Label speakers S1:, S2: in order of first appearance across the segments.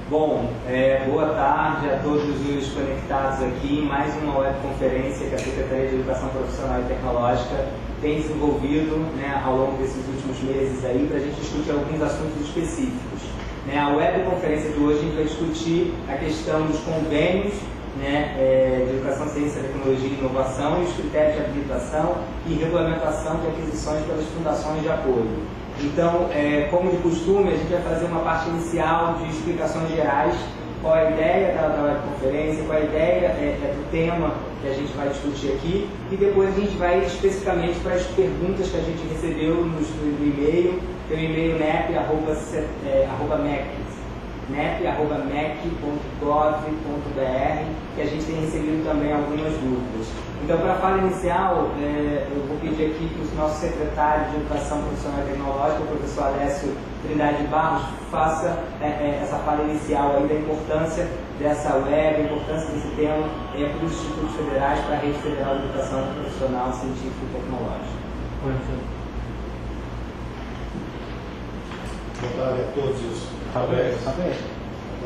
S1: Bom, boa tarde a todos os conectados aqui em mais uma webconferência que a Secretaria de Educação Profissional e Tecnológica tem desenvolvido, né, ao longo desses últimos meses aí, para a gente discutir alguns assuntos específicos. A webconferência de hoje a gente vai discutir a questão dos convênios, né, de Educação, Ciência, Tecnologia e Inovação e os critérios de habilitação e regulamentação de aquisições pelas fundações de apoio. Então, como de costume, a gente vai fazer uma parte inicial de explicações gerais, qual é a ideia da webconferência, qual é a ideia do tema que a gente vai discutir aqui, e depois a gente vai especificamente para as perguntas que a gente recebeu no e-mail, tem o e-mail nep@mec.gov.br, que a gente tem recebido também algumas dúvidas. Então, para a fala inicial, eu vou pedir aqui que o nosso secretário de Educação Profissional e Tecnológica, o professor Alessio Trindade Barros, faça essa fala inicial aí da importância dessa web, a importância desse tema para os institutos federais, para a Rede Federal de Educação Profissional, Científica e Tecnológica.
S2: Boa tarde a todos os colegas da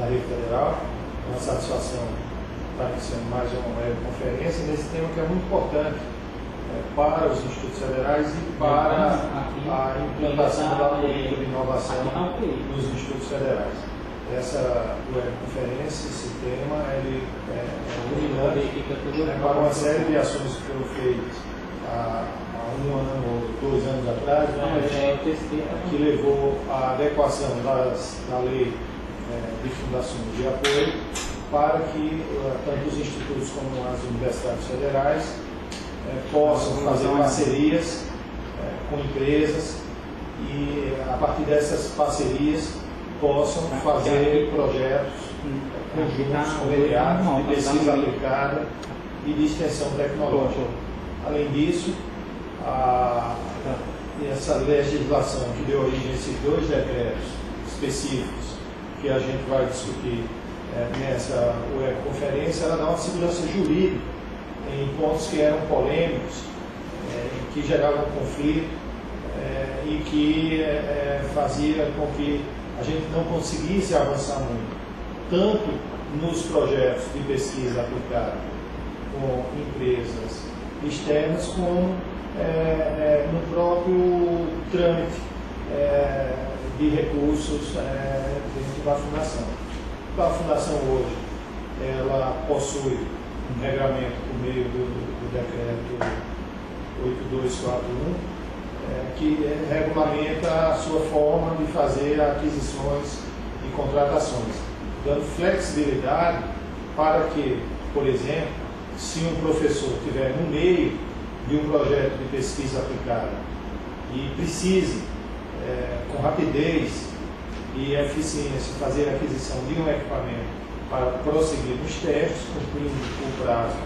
S2: Rede Federal. É uma satisfação estar iniciando mais uma webconferência nesse tema que é muito importante para os institutos federais e para a implantação da política de inovação nos institutos federais. Essa webconferência, esse tema, ele é culminante para uma série de ações que foram feitas há 1 ano ou 2 anos atrás, que levou à adequação da lei de fundações de apoio para que tanto os institutos como as universidades federais possam fazer parcerias com empresas e, a partir dessas parcerias, possam fazer projetos conjuntos, conveniados, de pesquisa aplicada e de extensão tecnológica. Além disso, essa legislação que deu origem a esses 2 decretos específicos que a gente vai discutir nessa webconferência, ela dá uma segurança jurídica em pontos que eram polêmicos, que geravam conflito e que fazia com que a gente não conseguisse avançar muito, tanto nos projetos de pesquisa aplicada com empresas externas, como no próprio trâmite de recursos dentro da Fundação. Então, a Fundação hoje, ela possui um regramento por meio do decreto 8241, que regulamenta a sua forma de fazer aquisições e contratações, dando flexibilidade para que, por exemplo, se um professor estiver no meio de um projeto de pesquisa aplicada e precise, com rapidez e eficiência, fazer a aquisição de um equipamento para prosseguir nos testes, cumprindo o prazo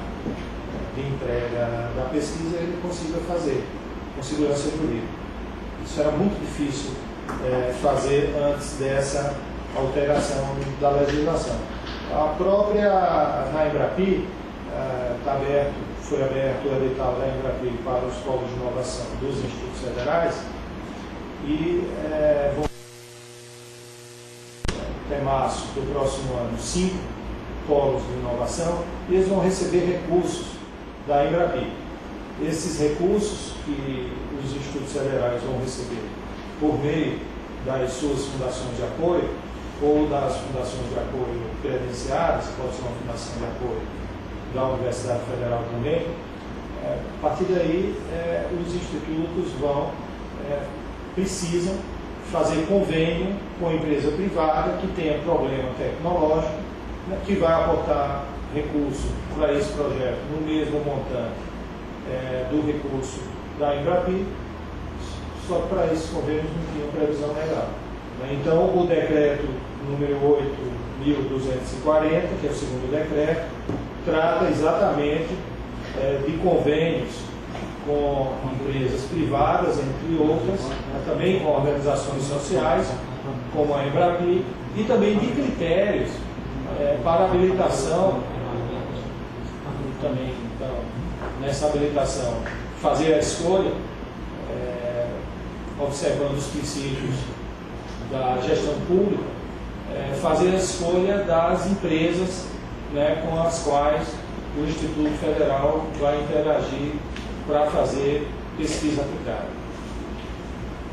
S2: de entrega da pesquisa, ele consiga fazer com segurança jurídica. Isso era muito difícil fazer antes dessa alteração da legislação. A própria, na Embrapi, foi aberto o edital da Embrapi para os polos de inovação dos institutos federais e até março do próximo ano 5 polos de inovação, e eles vão receber recursos da Embrapi. Esses recursos que os institutos federais vão receber por meio das suas fundações de apoio ou das fundações de apoio credenciadas, pode ser uma fundação de apoio da Universidade Federal também, a partir daí os institutos precisam fazer convênio com a empresa privada que tenha problema tecnológico, que vai aportar recurso para esse projeto no mesmo montante do recurso da Embrapi, só que para esses convênios não tinha previsão legal. Então, o decreto número 8.240, que é o segundo decreto, trata exatamente de convênios com empresas privadas, entre outras, mas também com organizações sociais, como a Embrapi, e também de critérios para habilitação, também, então, nessa habilitação, fazer a escolha, observando os princípios da gestão pública, fazer a escolha das empresas, né, com as quais o Instituto Federal vai interagir para fazer pesquisa aplicada.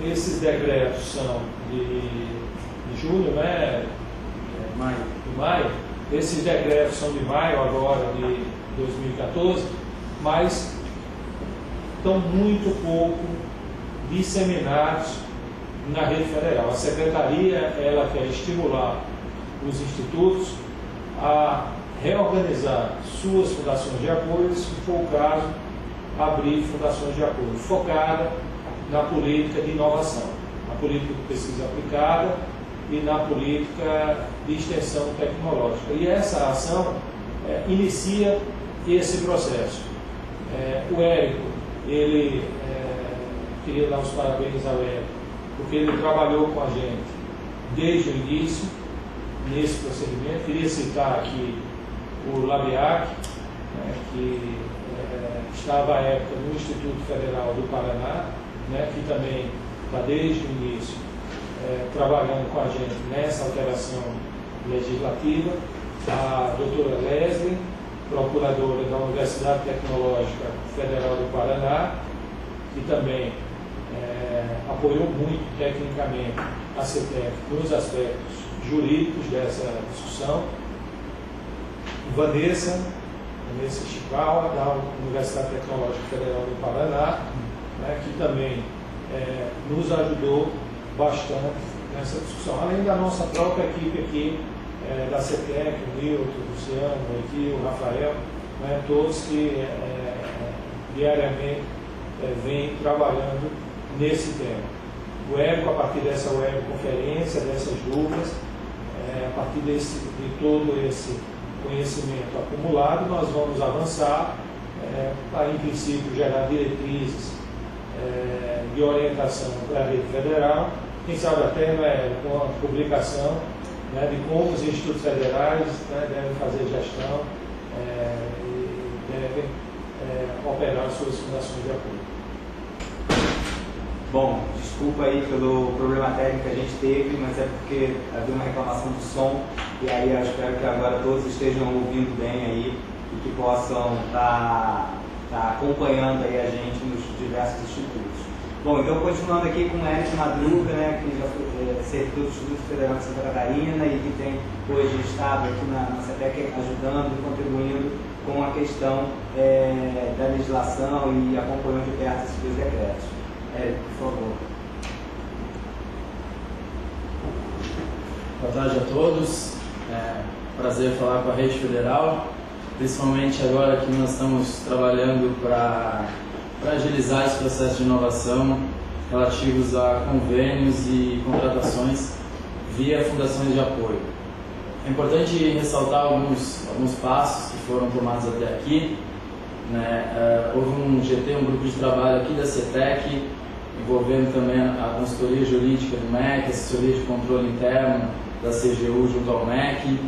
S2: Esses decretos são de julho, né? De maio. Esses decretos são de maio agora de 2014, mas estão muito pouco disseminados na rede federal. A Secretaria ela quer estimular os institutos a reorganizar suas fundações de apoio, se for o caso, abrir fundações de apoio focada na política de inovação, na política de pesquisa aplicada e na política de extensão tecnológica. E essa ação inicia esse processo. O Érico, ele queria dar os parabéns ao Érico, porque ele trabalhou com a gente desde o início nesse procedimento. Queria citar aqui o Labiac, né, que estava à época no Instituto Federal do Paraná, né, que também está desde o início trabalhando com a gente nessa alteração legislativa. A doutora Leslie, procuradora da Universidade Tecnológica Federal do Paraná, que também apoiou muito tecnicamente a CETEC nos aspectos jurídicos dessa discussão. Vanessa Chicawa, da Universidade Tecnológica Federal do Paraná, né, que também nos ajudou bastante nessa discussão, além da nossa própria equipe aqui da CETEC, o Milton, o Luciano, o Equil, o Rafael, né, todos que diariamente vêm trabalhando nesse tema. O Érico, a partir dessa webconferência, dessas dúvidas, a partir de todo esse conhecimento acumulado, nós vamos avançar para, em princípio, gerar diretrizes de orientação para a rede federal, quem sabe até com a publicação, né, de como os institutos federais, né, devem fazer gestão e devem operar suas fundações de apoio.
S1: Bom, desculpa aí pelo problema técnico que a gente teve, mas é porque havia uma reclamação do som, e aí eu espero que agora todos estejam ouvindo bem aí e que possam estar acompanhando aí a gente nos diversos institutos. Bom, então continuando aqui com o Érico Madruga, né, que já foi servidor do Instituto Federal de Santa Catarina e que tem hoje estado aqui na CETEC ajudando e contribuindo com a questão da legislação e acompanhando de perto esses dois decretos. Érico, por favor.
S3: Boa tarde a todos. Prazer falar com a Rede Federal, principalmente agora que nós estamos trabalhando para agilizar esse processo de inovação relativos a convênios e contratações via fundações de apoio. É importante ressaltar alguns passos que foram tomados até aqui. Né? Houve um GT, um grupo de trabalho aqui da CETEC, envolvendo também a consultoria jurídica do MEC, assessoria de controle interno da CGU junto ao MEC.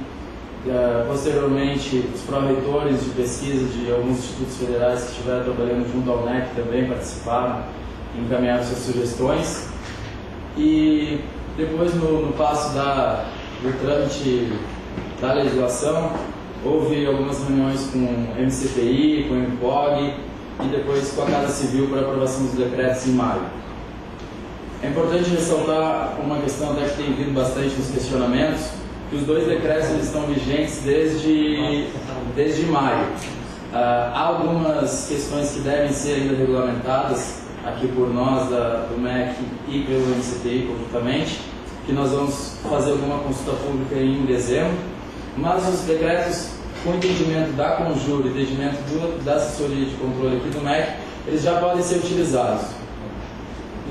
S3: Posteriormente, os pró-reitores de pesquisa de alguns institutos federais que estiveram trabalhando junto ao MEC também participaram e encaminharam suas sugestões. E depois, no passo do trâmite da legislação, houve algumas reuniões com o MCTI, com o MPOG e depois com a Casa Civil para aprovação dos decretos em maio. É importante ressaltar uma questão até que tem vindo bastante nos questionamentos, que os dois decretos eles estão vigentes desde maio. Há algumas questões que devem ser ainda regulamentadas aqui por nós do MEC e pelo MCTI conjuntamente, que nós vamos fazer alguma consulta pública em dezembro, mas os decretos com entendimento da Conjur e entendimento da assessoria de controle aqui do MEC, eles já podem ser utilizados.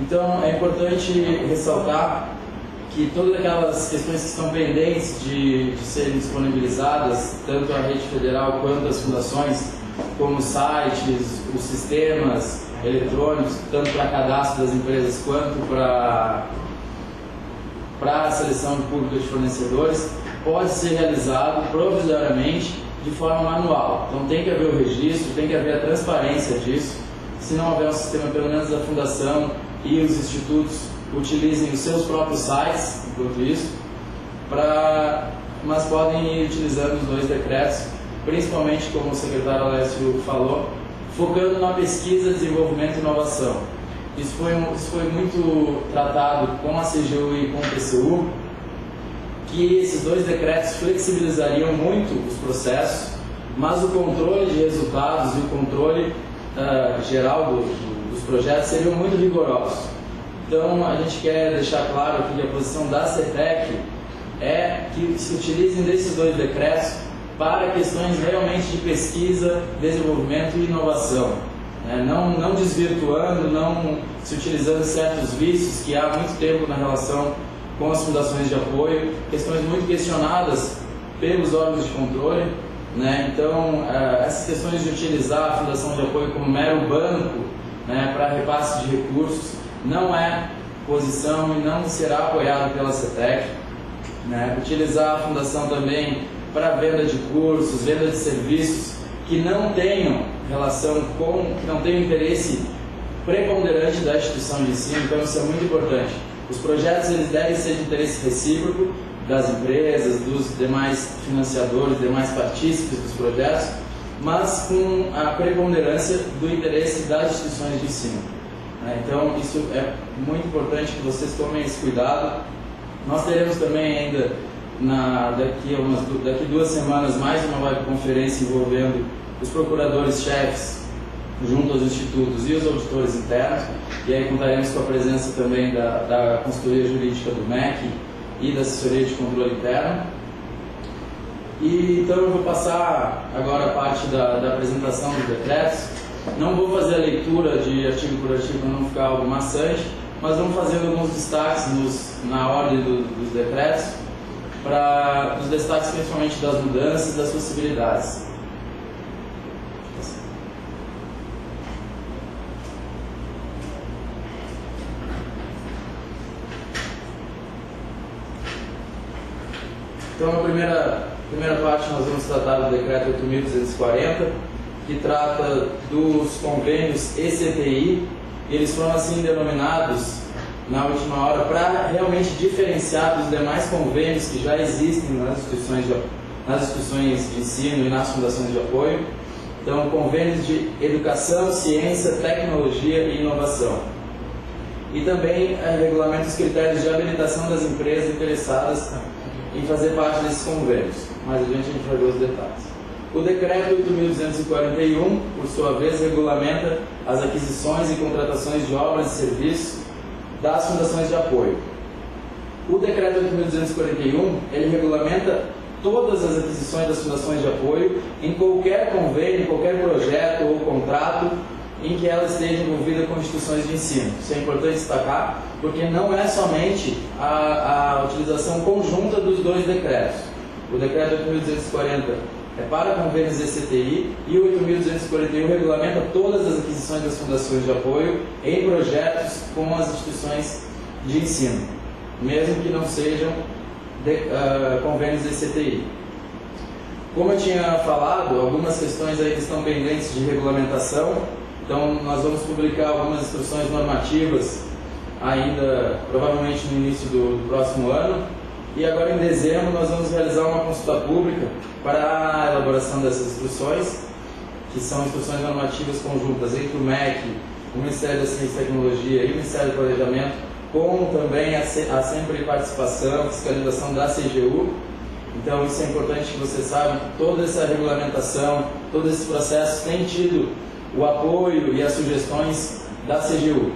S3: Então é importante ressaltar que todas aquelas questões que estão pendentes de serem disponibilizadas, tanto a rede federal quanto as fundações, como os sites, os sistemas eletrônicos, tanto para cadastro das empresas quanto para a seleção pública de fornecedores, pode ser realizado provisoriamente de forma manual. Então tem que haver o registro, tem que haver a transparência disso. Se não houver um sistema, pelo menos da fundação e os institutos utilizem os seus próprios sites, enquanto isso. mas podem ir utilizando os dois decretos, principalmente, como o secretário Alessio falou, focando na pesquisa, desenvolvimento e inovação. Isso foi muito tratado com a CGU e com o TCU, que esses dois decretos flexibilizariam muito os processos, mas o controle de resultados e o controle geral dos projetos seriam muito rigorosos. Então, a gente quer deixar claro aqui que a posição da CETEC é que se utilizem desses dois decretos para questões realmente de pesquisa, desenvolvimento e inovação. Não desvirtuando, não se utilizando certos vícios que há muito tempo na relação com as fundações de apoio, questões muito questionadas pelos órgãos de controle. Então, essas questões de utilizar a fundação de apoio como mero banco para repasse de recursos não é posição e não será apoiado pela CETEC. Utilizar a fundação também para venda de cursos, venda de serviços que não tenham relação não tenham interesse preponderante da instituição de ensino. Então isso é muito importante. Os projetos eles devem ser de interesse recíproco das empresas, dos demais financiadores, demais partícipes dos projetos, mas com a preponderância do interesse das instituições de ensino. Então isso é muito importante que vocês tomem esse cuidado. Nós teremos também ainda daqui 2 semanas mais uma webconferência envolvendo os procuradores-chefes junto aos institutos e os auditores internos, e aí contaremos com a presença também da consultoria jurídica do MEC e da assessoria de controle interno. E então eu vou passar agora a parte da apresentação dos decretos. Não vou fazer a leitura de artigo por artigo para não ficar algo maçante, mas vamos fazendo alguns destaques na ordem dos decretos, os destaques principalmente das mudanças e das possibilidades. Então, na primeira parte, nós vamos tratar do decreto 8.240, que trata dos convênios ECTI. Eles foram assim denominados na última hora para realmente diferenciar dos demais convênios que já existem nas instituições de ensino e nas fundações de apoio. Então, convênios de educação, ciência, tecnologia e inovação. E também regulamenta os critérios de habilitação das empresas interessadas em fazer parte desses convênios. Mais adiante a gente vai ver os detalhes. O decreto 8.241, por sua vez, regulamenta as aquisições e contratações de obras e serviços das fundações de apoio. O decreto 8.241, ele regulamenta todas as aquisições das fundações de apoio em qualquer convênio, qualquer projeto ou contrato em que ela esteja envolvida com instituições de ensino. Isso é importante destacar, porque não é somente a utilização conjunta dos dois decretos. O decreto 8.240 é para convênios ECTI e o 8.241 regulamenta todas as aquisições das fundações de apoio em projetos com as instituições de ensino, mesmo que não sejam convênios ECTI. Como eu tinha falado, algumas questões ainda estão pendentes de regulamentação. Então, nós vamos publicar algumas instruções normativas ainda, provavelmente no início do próximo ano. E agora, em dezembro, nós vamos realizar uma consulta pública para a elaboração dessas instruções, que são instruções normativas conjuntas entre o MEC, o Ministério da Ciência e Tecnologia e o Ministério do Planejamento, com também a sempre participação, fiscalização da CGU. Então, isso é importante que vocês saibam que toda essa regulamentação, todos esses processos têm tido o apoio e as sugestões da CGU.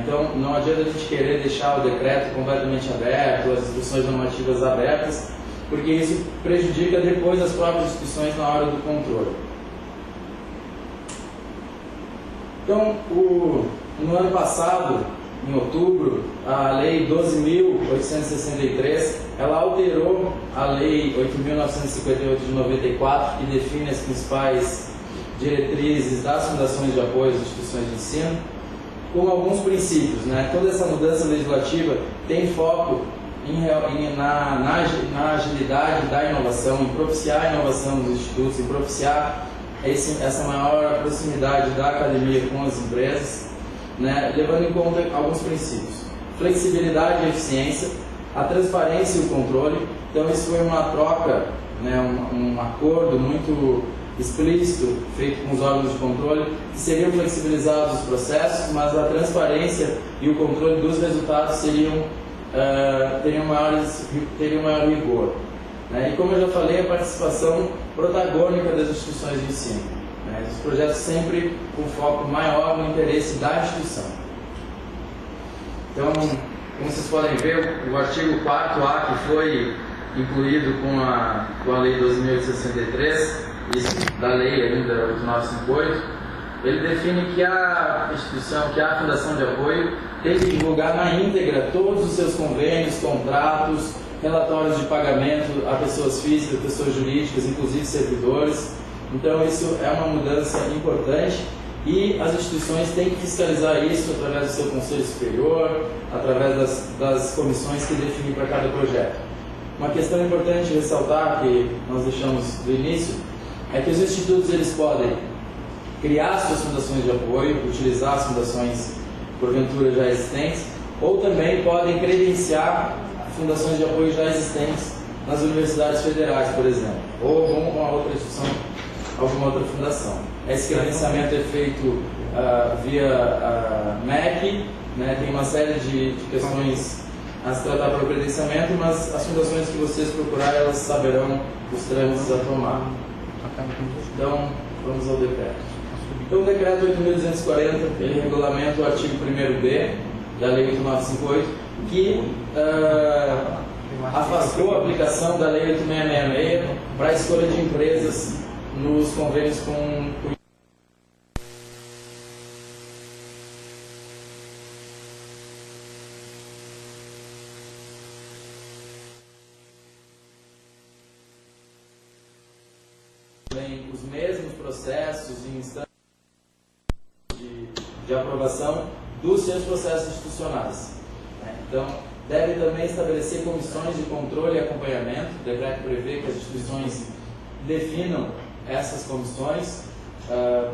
S3: Então, não adianta a gente querer deixar o decreto completamente aberto, as instruções normativas abertas, porque isso prejudica depois as próprias instituições na hora do controle. Então, no ano passado, em outubro, a Lei 12.863, ela alterou a Lei 8.958 de 94, que define as principais diretrizes das fundações de apoio às instituições de ensino, com alguns princípios. Toda essa mudança legislativa tem foco na agilidade da inovação, em propiciar a inovação dos institutos, em propiciar essa maior proximidade da academia com as empresas, levando em conta alguns princípios. Flexibilidade e eficiência. a transparência e o controle. Então isso foi uma troca, né, um acordo muito explícito feito com os órgãos de controle, que seriam flexibilizados os processos, mas a transparência e o controle dos resultados teriam maior rigor. Né? E como eu já falei, a participação protagônica das instituições de ensino. Né? Os projetos sempre com foco maior no interesse da instituição. Então, como vocês podem ver, o artigo 4A, que foi incluído com a Lei 12.863, isso da lei ainda 8958, ele define que a instituição, que a Fundação de Apoio tem que divulgar na íntegra todos os seus convênios, contratos, relatórios de pagamento a pessoas físicas, pessoas jurídicas, inclusive servidores. Então isso é uma mudança importante e as instituições têm que fiscalizar isso através do seu Conselho Superior, através das comissões que definem para cada projeto. Uma questão importante ressaltar, que nós deixamos do início, é que os institutos eles podem criar suas fundações de apoio, utilizar as fundações porventura já existentes, ou também podem credenciar fundações de apoio já existentes nas universidades federais, por exemplo, ou alguma outra instituição, alguma outra fundação. Esse credenciamento é feito via MEC, né, tem uma série de questões a se tratar para o credenciamento, mas as fundações que vocês procurarem, elas saberão os trâmites a tomar. Então, vamos ao decreto. Então, o decreto 8.240, ele regulamenta o artigo 1º-B da Lei 8958, que afastou a aplicação da Lei 8666 para a escolha de empresas nos convênios com os mesmos processos e instâncias de aprovação dos seus processos institucionais. Então, deve também estabelecer comissões de controle e acompanhamento. O decreto prevê que as instituições definam essas comissões,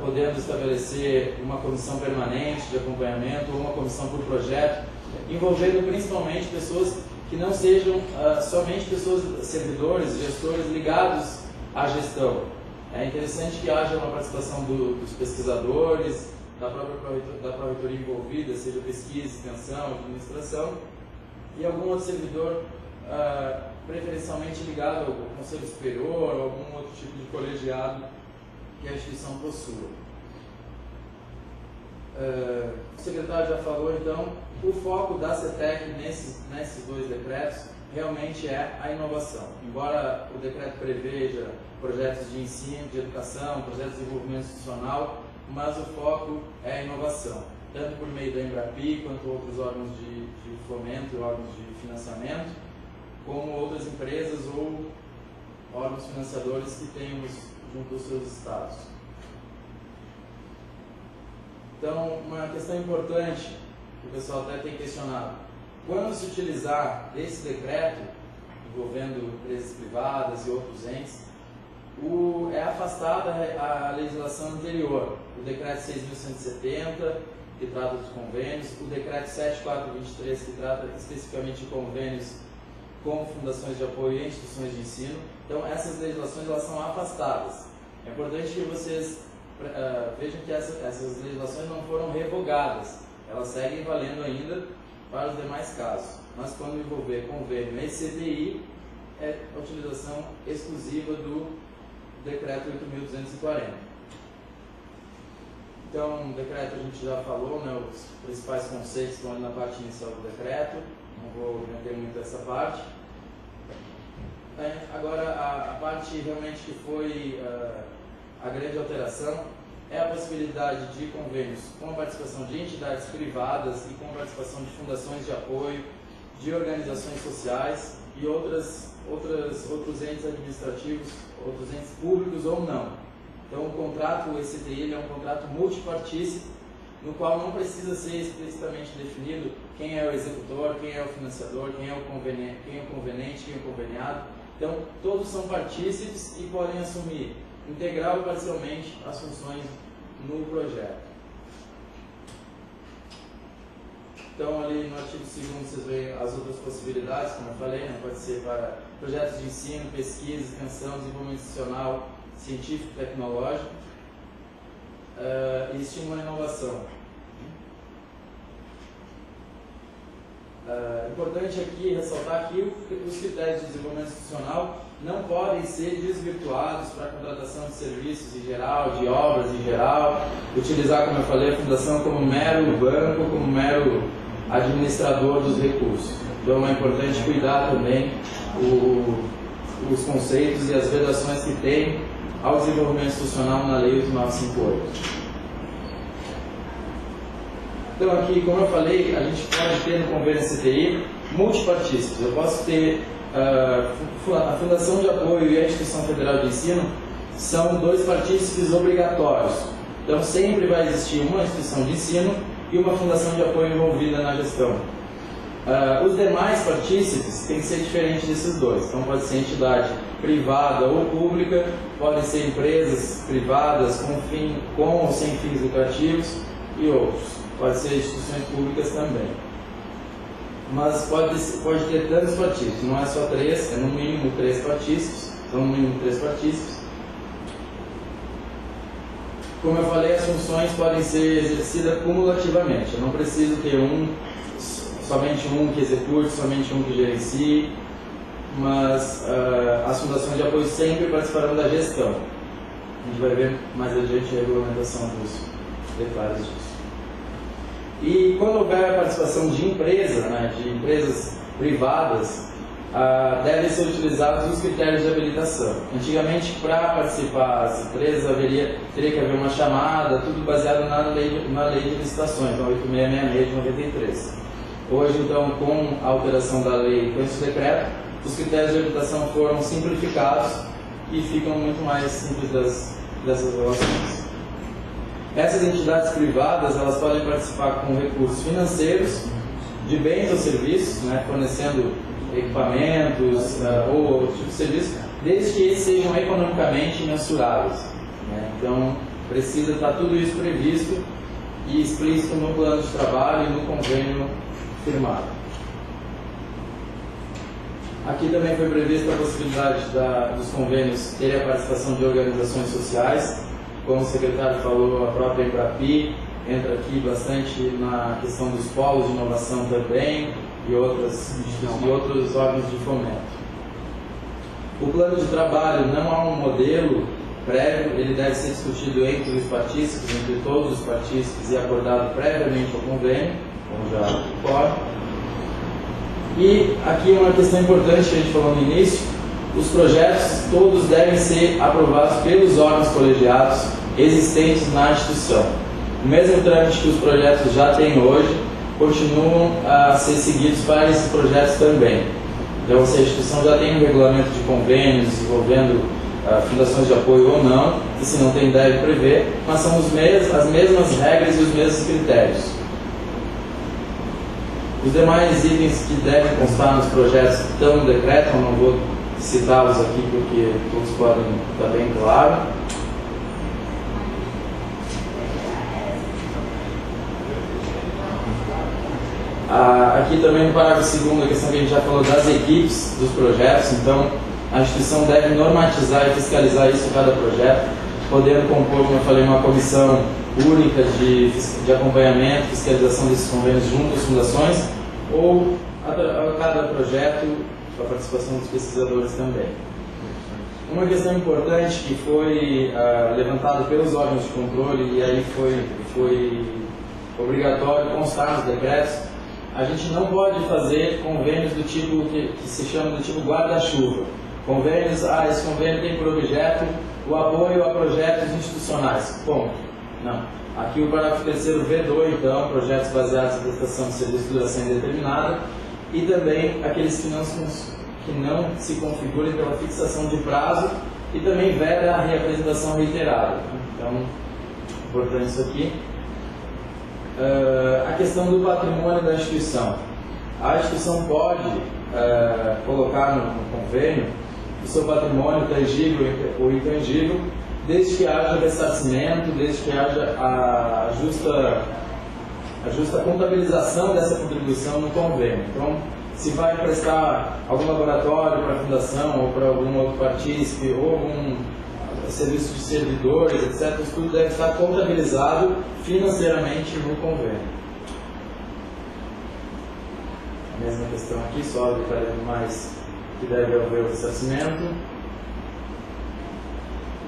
S3: podendo estabelecer uma comissão permanente de acompanhamento ou uma comissão por projeto, envolvendo principalmente pessoas que não sejam somente pessoas, servidores, gestores ligados à gestão. É interessante que haja uma participação dos pesquisadores, da pró-reitoria envolvida, seja pesquisa, extensão, administração, e algum outro servidor preferencialmente ligado ao Conselho Superior ou algum outro tipo de colegiado que a instituição possua. O secretário já falou, então, o foco da CETEC nesses dois decretos realmente é a inovação. Embora o decreto preveja projetos de ensino, de educação, projetos de desenvolvimento institucional, mas o foco é a inovação, tanto por meio da Embrapi, quanto outros órgãos de fomento, órgãos de financiamento, como outras empresas ou órgãos financiadores que temos junto aos seus estados. Então, uma questão importante, que o pessoal até tem questionado: quando se utilizar desse decreto, envolvendo empresas privadas e outros entes, é afastada a legislação anterior, o decreto 6.170, que trata dos convênios, o decreto 7423, que trata especificamente de convênios com fundações de apoio e instituições de ensino. Então, essas legislações elas são afastadas. É importante que vocês vejam que essas legislações não foram revogadas, elas seguem valendo ainda para os demais casos. Mas quando envolver convênio e CDI, é a utilização exclusiva do decreto 8.240. Então, o decreto a gente já falou, né, os principais conceitos estão ali na parte inicial do decreto, não vou meter muito essa parte. Agora, a parte realmente que foi a grande alteração é a possibilidade de convênios com a participação de entidades privadas e com a participação de fundações de apoio, de organizações sociais e outros entes administrativos, outros entes públicos ou não. Então, o contrato, o ECTI, ele é um contrato multipartícipe, no qual não precisa ser explicitamente definido quem é o executor, quem é o financiador, quem é o conveniente, quem é o conveniado. Então, todos são partícipes e podem assumir integral ou parcialmente as funções no projeto. Então, ali no artigo 2º vocês veem as outras possibilidades, como eu falei, né? Pode ser para projetos de ensino, pesquisa, extensão, desenvolvimento institucional, científico, tecnológico e estímulo à inovação. Importante aqui ressaltar que os critérios de desenvolvimento institucional não podem ser desvirtuados para a contratação de serviços em geral, de obras em geral, utilizar, como eu falei, a fundação como mero banco, como mero administrador dos recursos. Então é importante cuidar também os conceitos e as vedações que tem ao desenvolvimento institucional na Lei 8958. Então aqui, como eu falei, a gente pode ter no convênio CTI multipartícipos. Eu posso ter a Fundação de Apoio e a Instituição Federal de Ensino são 2 partícipes obrigatórios. Então sempre vai existir uma instituição de ensino e uma fundação de apoio envolvida na gestão. Os demais partícipes têm que ser diferentes desses 2. Então pode ser entidade privada ou pública, podem ser empresas privadas com ou sem fins lucrativos e outros. Pode ser instituições públicas também. Mas pode ter tantos partícipes, não é só 3, é no mínimo 3 partícipos. Então, no mínimo 3 partícipos. Como eu falei, as funções podem ser exercidas cumulativamente. Eu não preciso ter somente um que execute, somente um que gerencie, mas as fundações de apoio sempre participarão da gestão. A gente vai ver mais adiante a regulamentação dos detalhes disso. E quando houver a participação de empresa, né, de empresas privadas, devem ser utilizados os critérios de habilitação. Antigamente, para participar das empresas, teria que haver uma chamada, tudo baseado na lei de licitações, a 8666 de 93. Hoje, então, com a alteração da lei, com esse decreto, os critérios de habilitação foram simplificados e ficam muito mais simples dessas relações. Essas entidades privadas, elas podem participar com recursos financeiros, de bens ou serviços, né, fornecendo equipamentos ou outro tipo de serviço, desde que eles sejam economicamente mensuráveis. Né? Então, precisa estar tudo isso previsto e explícito no plano de trabalho e no convênio firmado. Aqui também foi prevista a possibilidade dos convênios terem a participação de organizações sociais. Como o secretário falou, a própria Embrapi entra aqui bastante na questão dos polos de inovação também e outros órgãos de fomento. O plano de trabalho não há um modelo prévio, ele deve ser discutido entre os partícipes, entre todos os partícipes e acordado previamente ao convênio, como já ocorre. E aqui uma questão importante que a gente falou no início: os projetos todos devem ser aprovados pelos órgãos colegiados existentes na instituição. O mesmo trâmite que os projetos já têm hoje continuam a ser seguidos para esses projetos também. Então, se a instituição já tem um regulamento de convênios desenvolvendo fundações de apoio ou não, e se não tem, deve prever, mas são as mesmas regras e os mesmos critérios. Os demais itens que devem constar nos projetos que estão no decreto, eu não vou citá-los aqui porque todos podem estar bem claro. Aqui também no parágrafo 2º, a questão que a gente já falou das equipes dos projetos. Então, a instituição deve normatizar e fiscalizar isso em cada projeto, podendo compor, como eu falei, uma comissão única de acompanhamento, fiscalização desses convênios junto às fundações, ou a cada projeto, com a participação dos pesquisadores também. Uma questão importante que foi levantada pelos órgãos de controle, e aí foi obrigatório constar nos decretos: a gente não pode fazer convênios do tipo que se chama do tipo guarda-chuva. Convênios, esse convênio tem por objeto o apoio a projetos institucionais. Ponto. Não. Aqui o parágrafo 3º vedou, então, projetos baseados em prestação de serviço de duração indeterminada e também aqueles que não se configurem pela fixação de prazo, e também veda a reapresentação reiterada. Então, importante isso aqui. A questão do patrimônio da instituição. A instituição pode colocar no convênio o seu patrimônio tangível ou intangível, desde que haja ressarcimento, desde que haja a justa a justa contabilização dessa contribuição no convênio. Então, se vai prestar algum laboratório para a fundação ou para algum outro partícipe ou algum serviço de servidores, etc., isso tudo deve estar contabilizado financeiramente no convênio. A mesma questão aqui, só detalhando mais que deve haver o ressarcimento.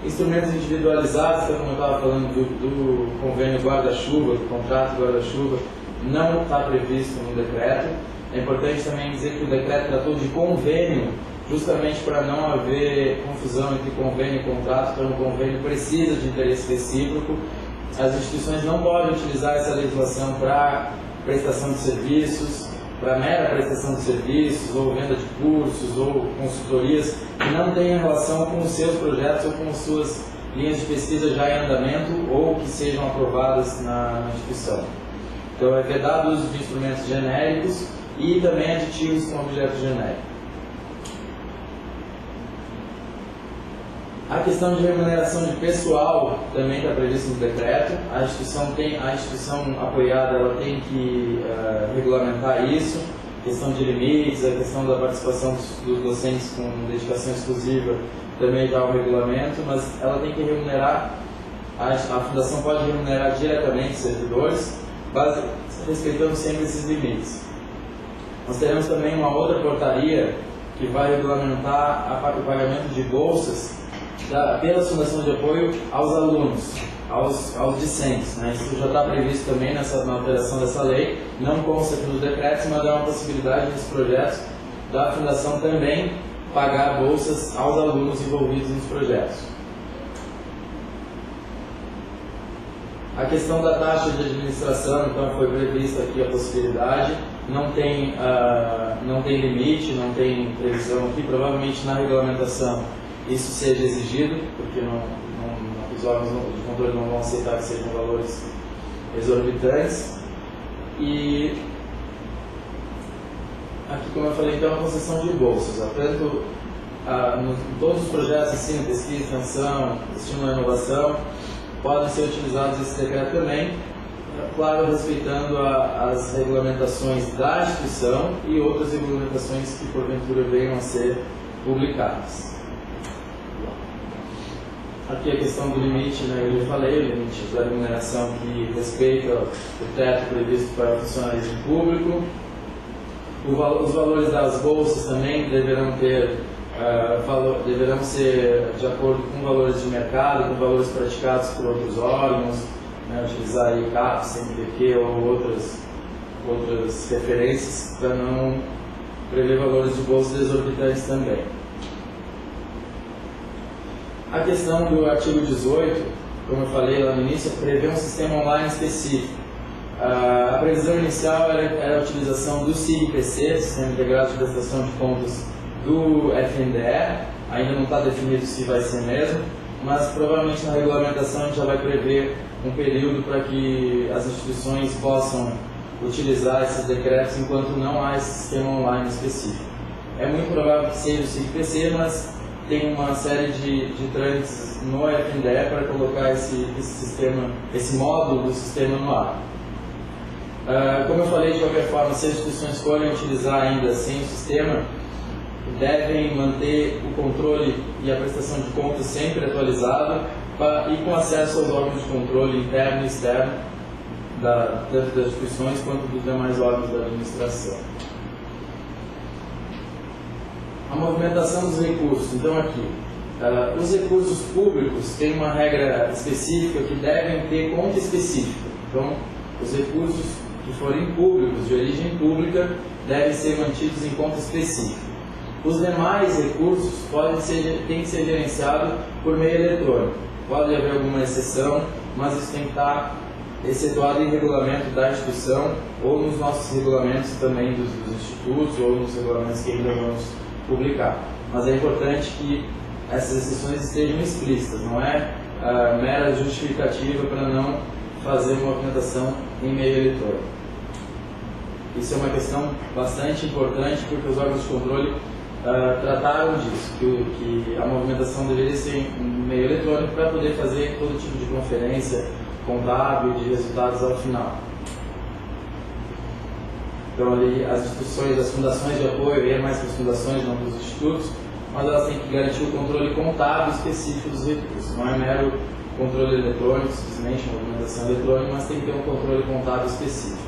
S3: Instrumentos individualizados, então, como eu estava falando do convênio guarda-chuva, do contrato guarda-chuva, não está previsto no decreto. É importante também dizer que o decreto tratou de convênio, justamente para não haver confusão entre convênio e contrato. Então, o convênio precisa de interesse recíproco. As instituições não podem utilizar essa legislação para prestação de serviços, para mera prestação de serviços, ou venda de cursos, ou consultorias, que não tenham relação com os seus projetos ou com as suas linhas de pesquisa já em andamento ou que sejam aprovadas na instituição. Então, é vedado o uso de instrumentos genéricos e também aditivos com objeto genérico. A questão de remuneração de pessoal também está prevista no decreto. A instituição apoiada ela tem que regulamentar isso. A questão de limites, a questão da participação dos docentes com dedicação exclusiva também está o regulamento, mas ela tem que remunerar, a fundação pode remunerar diretamente servidores, respeitando sempre esses limites. Nós teremos também uma outra portaria que vai regulamentar o pagamento de bolsas pela Fundação de Apoio aos alunos, aos discentes. Né? Isso já está previsto também na alteração dessa lei, não consta aqui nos decretos, mas é uma possibilidade nesses projetos da Fundação também pagar bolsas aos alunos envolvidos nos projetos. A questão da taxa de administração, então, foi prevista aqui a possibilidade, não tem limite, não tem previsão aqui, provavelmente na regulamentação isso seja exigido, porque os órgãos de controle não vão aceitar que sejam valores exorbitantes. E aqui, como eu falei, então, a concessão de bolsas, tanto em todos os projetos de ensino, pesquisa, extensão, estímulo à inovação, podem ser utilizados esse decreto também, claro, respeitando as regulamentações da instituição e outras regulamentações que porventura venham a ser publicadas. Aqui a questão do limite, né, eu já falei, o limite da remuneração que respeita o teto previsto para o funcionalismo público. Os valores das bolsas também deverão ser de acordo com valores de mercado, com valores praticados por outros órgãos, né, utilizar aí CAPES, CNPq ou outras referências para não prever valores de bolsas exorbitantes também. A questão do artigo 18, como eu falei lá no início, prevê um sistema online específico. A previsão inicial era a utilização do SIG-PC, Sistema Integrado de Prestação de Contas do FNDE, ainda não está definido se vai ser mesmo, mas provavelmente na regulamentação a gente já vai prever um período para que as instituições possam utilizar esses decretos enquanto não há esse sistema online específico. É muito provável que seja o SIG-PC, mas tem uma série de trâmites no FNDE para colocar esse módulo do sistema no ar. Como eu falei, de qualquer forma, se as instituições forem utilizar ainda sem o sistema, devem manter o controle e a prestação de contas sempre atualizado e com acesso aos órgãos de controle interno e externo, tanto das instituições quanto dos demais órgãos da administração. A movimentação dos recursos. Então, aqui, os recursos públicos têm uma regra específica que devem ter conta específica. Então, os recursos que forem públicos, de origem pública, devem ser mantidos em conta específica. Os demais recursos têm que ser gerenciados por meio eletrônico. Pode haver alguma exceção, mas isso tem que estar excetuado em regulamento da instituição ou nos nossos regulamentos também dos institutos ou nos regulamentos que ainda vamos publicar. Mas é importante que essas exceções estejam explícitas, não é mera justificativa para não fazer movimentação em meio eletrônico. Isso é uma questão bastante importante porque os órgãos de controle trataram disso, que a movimentação deveria ser em meio eletrônico para poder fazer todo tipo de conferência contábil e de resultados ao final. Então ali as instituições, as fundações de apoio, e mais para as fundações, não para os institutos, mas elas têm que garantir o controle contábil específico dos recursos. Não é mero controle eletrônico, simplesmente movimentação eletrônica, mas tem que ter um controle contábil específico.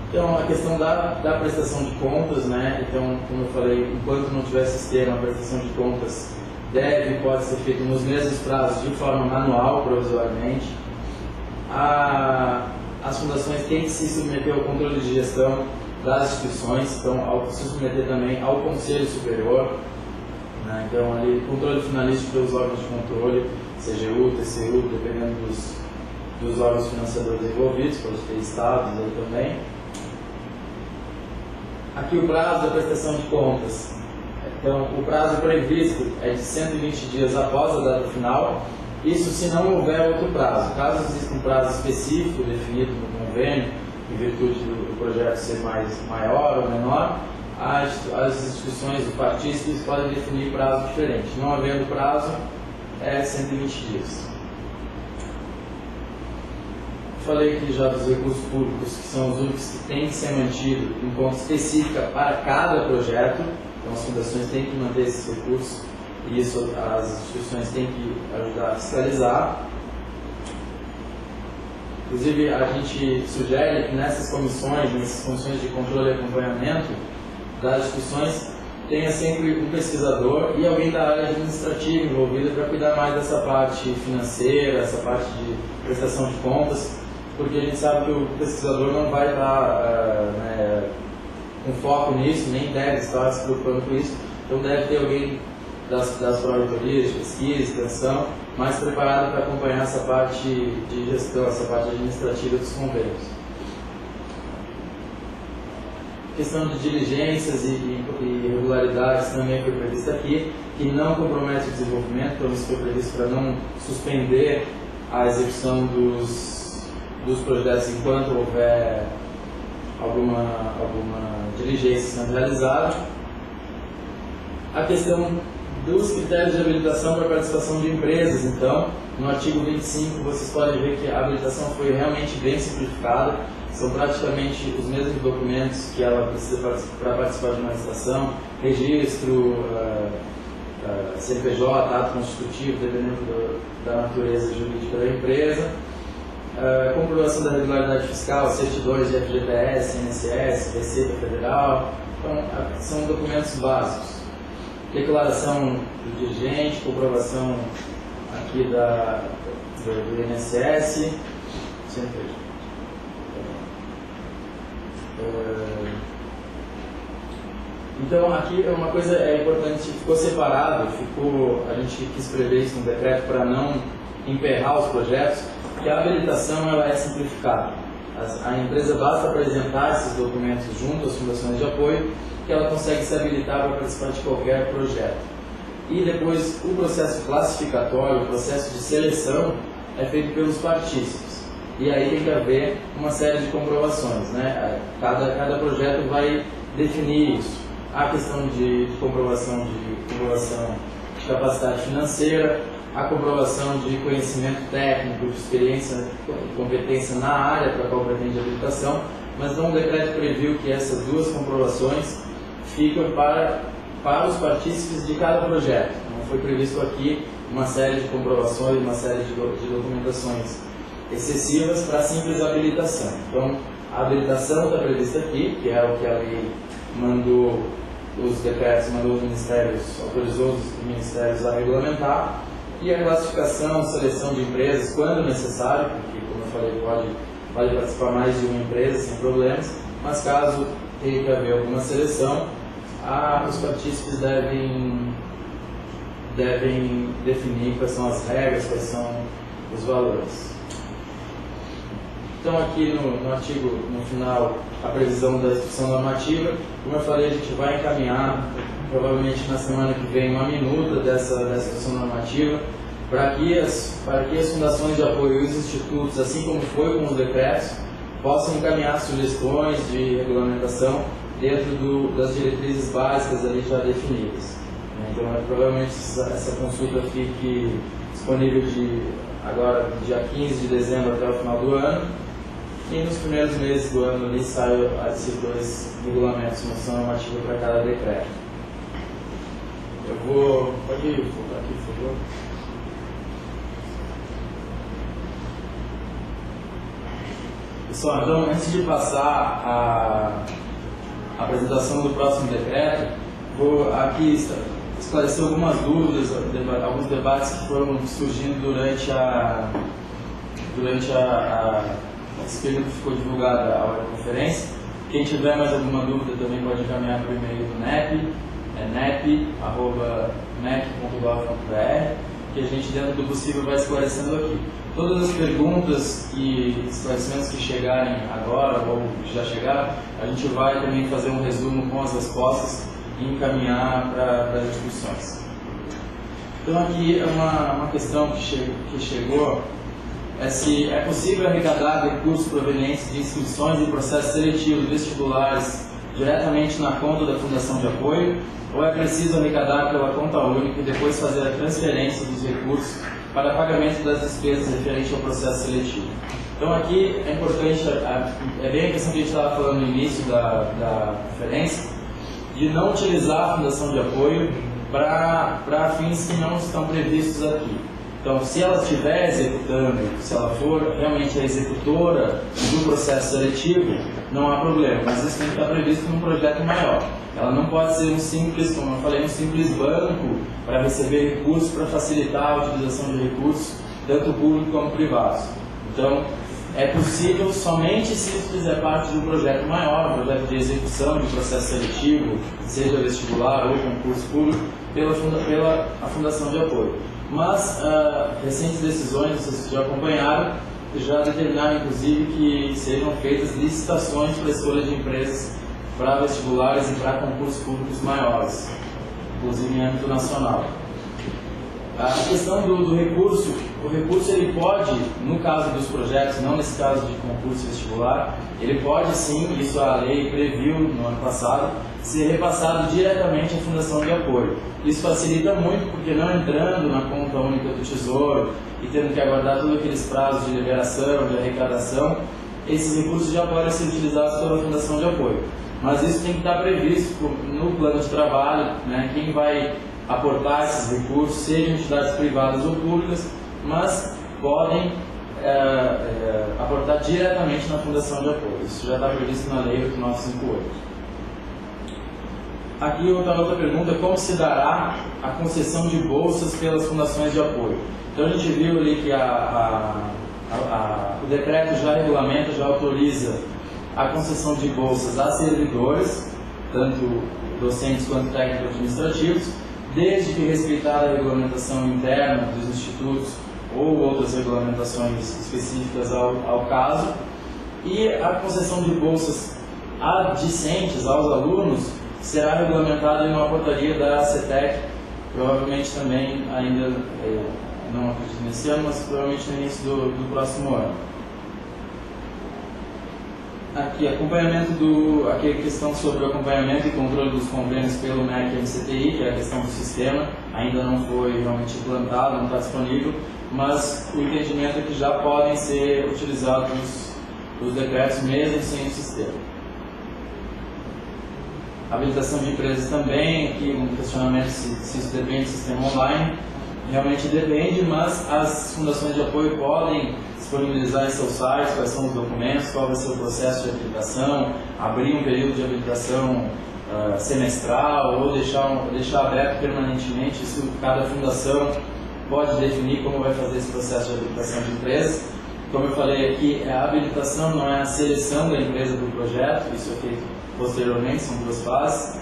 S3: Então, a questão da prestação de contas, né? Então, como eu falei, enquanto não tiver sistema, a prestação de contas deve e pode ser feita nos mesmos prazos, de forma manual, provisoriamente. As fundações têm que se submeter ao controle de gestão das instituições, então, ao se submeter também ao Conselho Superior, né? Então, ali, controle finalístico pelos órgãos de controle, CGU, TCU, dependendo dos órgãos financiadores envolvidos, pode ter estados aí também. Aqui o prazo da prestação de contas. Então, o prazo previsto é de 120 dias após a data final, isso se não houver outro prazo. Caso exista um prazo específico definido no convênio, em virtude do projeto ser maior ou menor, as instituições, os partícipes podem definir prazo diferente. Não havendo prazo, é 120 dias. Falei aqui já dos recursos públicos, que são os únicos que têm que ser mantidos em conta específica para cada projeto. Então as fundações têm que manter esses recursos e isso as instituições têm que ajudar a fiscalizar. Inclusive a gente sugere que nessas comissões de controle e acompanhamento das instituições, tenha sempre um pesquisador e alguém da área administrativa envolvida para cuidar mais dessa parte financeira, essa parte de prestação de contas, porque a gente sabe que o pesquisador não vai estar com foco nisso, nem deve estar se preocupando com isso, então deve ter alguém das promotorias de pesquisa, extensão, mais preparado para acompanhar essa parte de gestão, essa parte administrativa dos convênios. Questão de diligências e irregularidades também foi prevista aqui, que não compromete o desenvolvimento, então isso foi previsto para não suspender a execução dos projetos enquanto houver alguma diligência sendo realizada. A questão dos critérios de habilitação para participação de empresas, então, no artigo 25 vocês podem ver que a habilitação foi realmente bem simplificada, são praticamente os mesmos documentos que ela precisa para participar de uma licitação, registro, CNPJ, ato constitutivo, dependendo da natureza jurídica da empresa, comprovação da regularidade fiscal, certidões de FGTS, INSS, Receita Federal, então são documentos básicos. Declaração do dirigente, comprovação aqui do INSS, então aqui uma coisa importante, ficou separado, a gente quis prever isso no decreto para não emperrar os projetos, que a habilitação ela é simplificada. A empresa basta apresentar esses documentos junto às fundações de apoio, que ela consegue se habilitar para participar de qualquer projeto. E depois o processo classificatório, o processo de seleção, é feito pelos partícipes. E aí tem que haver uma série de comprovações, né? Cada projeto vai definir isso. A questão de comprovação de capacidade financeira, a comprovação de conhecimento técnico, de experiência e competência na área para a qual pretende a habilitação, mas não o decreto previu que essas duas comprovações ficam para os partícipes de cada projeto. Não foi previsto aqui uma série de comprovações, uma série de documentações excessivas para a simples habilitação. Então, a habilitação está prevista aqui, que é o que a lei mandou, os decretos mandou os ministérios, autorizou os ministérios a regulamentar, e a classificação, seleção de empresas, quando necessário, porque, como eu falei, pode participar mais de uma empresa sem problemas, mas caso tenha que haver alguma seleção, os partícipes devem definir quais são as regras, quais são os valores. Então aqui no artigo, no final, a previsão da instituição normativa, como eu falei, a gente vai encaminhar, provavelmente na semana que vem, uma minuta dessa instituição normativa, para que as fundações de apoio e os institutos, assim como foi com os decretos, possam encaminhar sugestões de regulamentação dentro das diretrizes básicas ali já definidas. Então, provavelmente essa consulta fique disponível agora, dia 15 de dezembro até o final do ano, e nos primeiros meses do ano ali saem esses 2 regulamentos, moção normativa para cada decreto. Eu vou... Pode voltar aqui, por favor. Pessoal, então, antes de passar a apresentação do próximo decreto, vou aqui esclarecer algumas dúvidas, alguns debates que foram surgindo durante esse período que ficou divulgada a conferência. Quem tiver mais alguma dúvida também pode encaminhar para o e-mail do NEP, nep@mec.gov.br, que a gente, dentro do possível, vai esclarecendo aqui. Todas as perguntas e esclarecimentos que chegarem agora ou que já chegaram, a gente vai também fazer um resumo com as respostas e encaminhar para as discussões. Então aqui é uma questão que chegou, é se é possível arrecadar recursos provenientes de inscrições e processos seletivos vestibulares diretamente na conta da Fundação de Apoio, ou é preciso arrecadar pela conta única e depois fazer a transferência dos recursos para pagamento das despesas referentes ao processo seletivo. Então aqui é importante, é bem a questão que a gente estava falando no início da conferência, de não utilizar a Fundação de Apoio para fins que não estão previstos aqui. Então, se ela estiver executando, se ela for realmente a executora do processo seletivo, não há problema, mas isso tem que estar previsto num projeto maior. Ela não pode ser um simples, como eu falei, um simples banco para receber recursos, para facilitar a utilização de recursos, tanto públicos como privados. Então, é possível somente se isso fizer parte de um projeto maior, um projeto de execução de processo seletivo, seja vestibular ou concurso público, pela Fundação de Apoio. Mas recentes decisões, vocês já acompanharam, já determinaram inclusive que sejam feitas licitações para a escolha de empresas para vestibulares e para concursos públicos maiores, inclusive em âmbito nacional. A questão do recurso, o recurso ele pode, no caso dos projetos, não nesse caso de concurso vestibular, ele pode sim, isso a lei previu no ano passado, ser repassado diretamente à Fundação de Apoio. Isso facilita muito, porque não entrando na conta única do Tesouro e tendo que aguardar todos aqueles prazos de liberação, de arrecadação, esses recursos já podem ser utilizados pela Fundação de Apoio. Mas isso tem que estar previsto no plano de trabalho, né? Quem vai aportar esses recursos, sejam entidades privadas ou públicas, mas podem aportar diretamente na Fundação de Apoio. Isso já está previsto na Lei 8958. Aqui outra pergunta, como se dará a concessão de bolsas pelas fundações de apoio? Então a gente viu ali que o decreto já regulamenta, já autoriza a concessão de bolsas a servidores, tanto docentes quanto técnicos administrativos, desde que respeitada a regulamentação interna dos institutos ou outras regulamentações específicas ao caso, e a concessão de bolsas a discentes, aos alunos, será regulamentada em uma portaria da CETEC, provavelmente também ainda, não acredito nesse ano, mas provavelmente no início do próximo ano. Aqui, aqui a questão sobre o acompanhamento e controle dos convênios pelo MEC-MCTI, que é a questão do sistema, ainda não foi realmente implantado, não está disponível, mas o entendimento é que já podem ser utilizados os decretos mesmo sem o sistema. Habilitação de empresas também, aqui um questionamento se isso depende do sistema online. Realmente depende, mas as fundações de apoio podem disponibilizar em seus sites quais são os documentos, qual vai ser o processo de habilitação, abrir um período de habilitação semestral ou deixar aberto permanentemente. Isso cada fundação pode definir como vai fazer esse processo de habilitação de empresas. Como eu falei aqui, a habilitação não é a seleção da empresa do projeto, isso é feito posteriormente, são duas fases.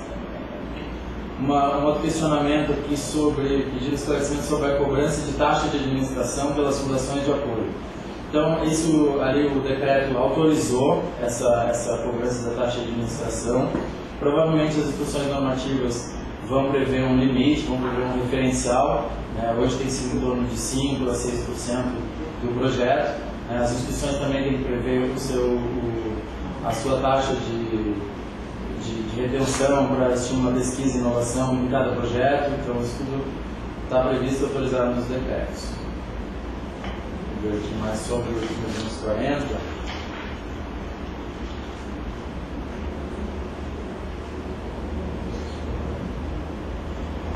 S3: Um outro questionamento aqui pedido esclarecimento sobre a cobrança de taxa de administração pelas fundações de apoio. Então, isso ali o decreto autorizou essa cobrança da taxa de administração. Provavelmente as instruções normativas vão prever um limite, vão prever um referencial. Hoje tem sido em torno de 5% a 6% do projeto. As instituições também têm que prever a sua taxa de retenção para estimular pesquisa e inovação em cada projeto. Então, isso tudo está previsto e autorizado nos decretos. Vou ver aqui mais sobre os 240.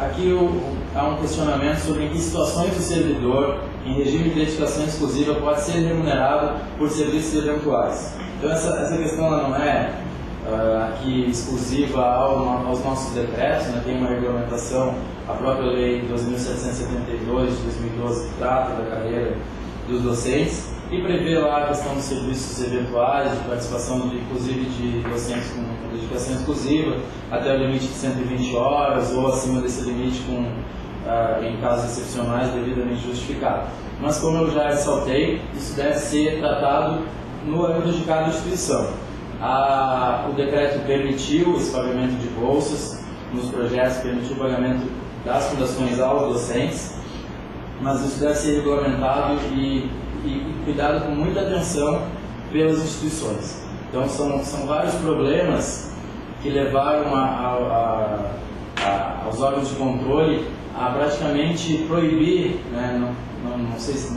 S3: Aqui há um questionamento sobre em que situações o servidor, em regime de dedicação exclusiva, pode ser remunerado por serviços eventuais. Então essa questão ela não é aqui exclusiva aos nossos decretos, né? Tem uma regulamentação, a própria Lei 12.772 de 2012, que trata da carreira dos docentes, e prevê lá a questão dos serviços eventuais, de participação inclusive de docentes com dedicação exclusiva, até o limite de 120 horas, ou acima desse limite em casos excepcionais devidamente justificado. Mas como eu já ressaltei, isso deve ser tratado no âmbito de cada instituição. O decreto permitiu esse pagamento de bolsas nos projetos, permitiu o pagamento das fundações aos docentes, mas isso deve ser regulamentado e cuidado com muita atenção pelas instituições. Então são vários problemas que levaram aos órgãos de controle a praticamente proibir, né, não sei se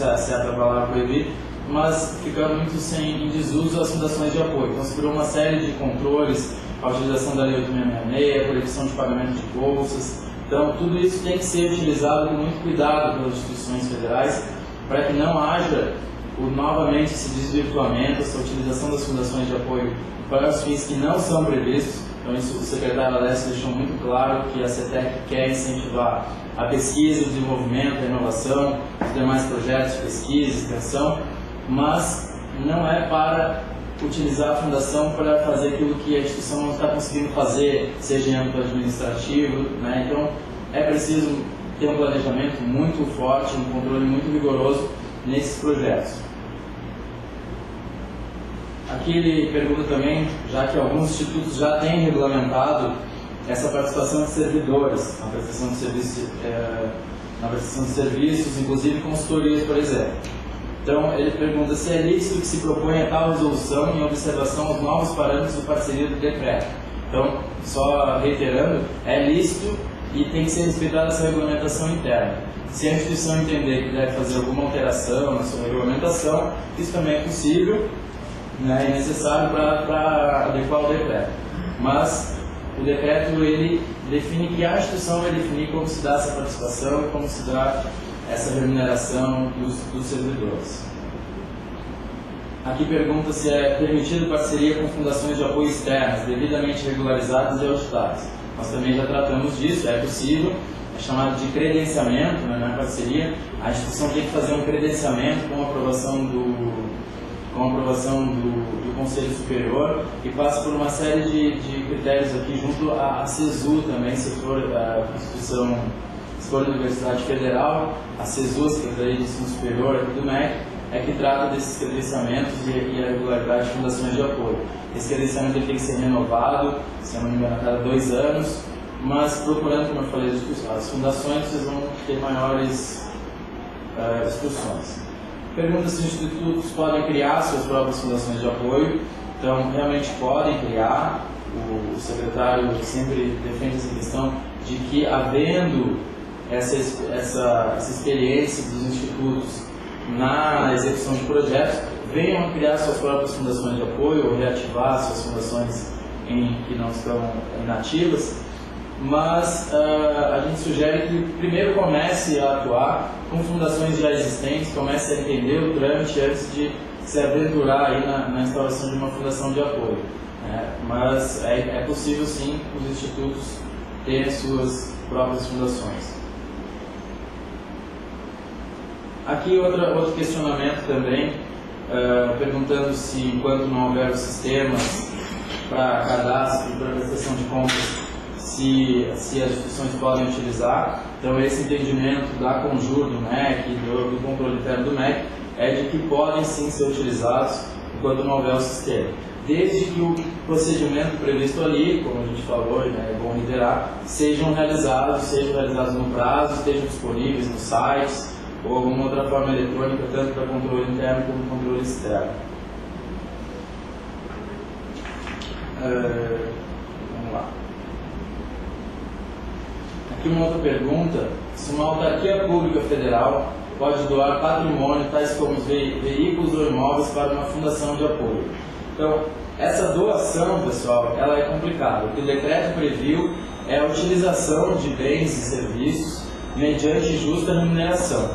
S3: é a palavra proibir, mas ficando muito em desuso as fundações de apoio. Então se criou uma série de controles, a utilização da Lei 8666, a proibição de pagamento de bolsas. Então tudo isso tem que ser utilizado com muito cuidado pelas instituições federais, para que não haja novamente esse desvirtuamento, essa utilização das fundações de apoio para os fins que não são previstos. Então isso o secretário Alessio deixou muito claro que a CETEC quer incentivar a pesquisa, o desenvolvimento, a inovação, os demais projetos de pesquisa, extensão, mas não é para utilizar a fundação para fazer aquilo que a instituição não está conseguindo fazer, seja em âmbito administrativo, né? Então é preciso ter um planejamento muito forte, um controle muito rigoroso nesses projetos. Aqui ele pergunta também, já que alguns institutos já têm regulamentado essa participação de servidores na prestação de serviços, inclusive consultorias, por exemplo. Então ele pergunta se é lícito que se proponha tal resolução em observação aos novos parâmetros de parceria do decreto. Então, só reiterando, é lícito e tem que ser respeitada essa regulamentação interna. Se a instituição entender que deve fazer alguma alteração na sua regulamentação, isso também é possível, né, e necessário para adequar o decreto. Mas o decreto ele define que a instituição vai definir como se dá essa participação e como se dá essa remuneração dos servidores. Aqui pergunta se é permitido parceria com fundações de apoio externas, devidamente regularizadas e auditadas. Nós também já tratamos disso, é possível, é chamado de credenciamento, né, na parceria. A instituição tem que fazer um credenciamento com aprovação do Conselho Superior e passa por uma série de critérios aqui junto à CESU também, se for a instituição, se for a Universidade Federal, a CESU, a Secretaria de Ensino Superior aqui do MEC, é que trata desses credenciamentos e a regularidade de fundações de apoio. Esse credenciamento tem que ser renovado, se não me engano, a cada 2 anos, mas procurando, como eu falei, as fundações, vocês vão ter maiores instruções. Pergunta se os institutos podem criar suas próprias fundações de apoio. Então, realmente podem criar. O secretário sempre defende essa questão de que, havendo essa experiência dos institutos na execução de projetos, venham a criar suas próprias fundações de apoio ou reativar suas fundações que não estão inativas, mas a gente sugere que primeiro comece a atuar com fundações já existentes, comece a entender o trâmite antes de se aventurar aí na instauração de uma fundação de apoio. Mas é possível sim os institutos terem suas próprias fundações. Aqui outro questionamento também, perguntando se enquanto não houver os sistemas para cadastro e para prestação de contas, se as instituições podem utilizar. Então esse entendimento da Conjur do MEC e do controle interno do MEC é de que podem sim ser utilizados enquanto não houver o sistema, desde que o procedimento previsto ali, como a gente falou, né, é bom reiterar, sejam realizados no prazo, estejam disponíveis nos sites ou alguma outra forma eletrônica, tanto para controle interno como controle externo. Vamos lá. Aqui uma outra pergunta: se uma autarquia pública federal pode doar patrimônio, tais como veículos ou imóveis, para uma fundação de apoio. Então, essa doação, pessoal, ela é complicada. O que o decreto previu é a utilização de bens e serviços mediante justa remuneração.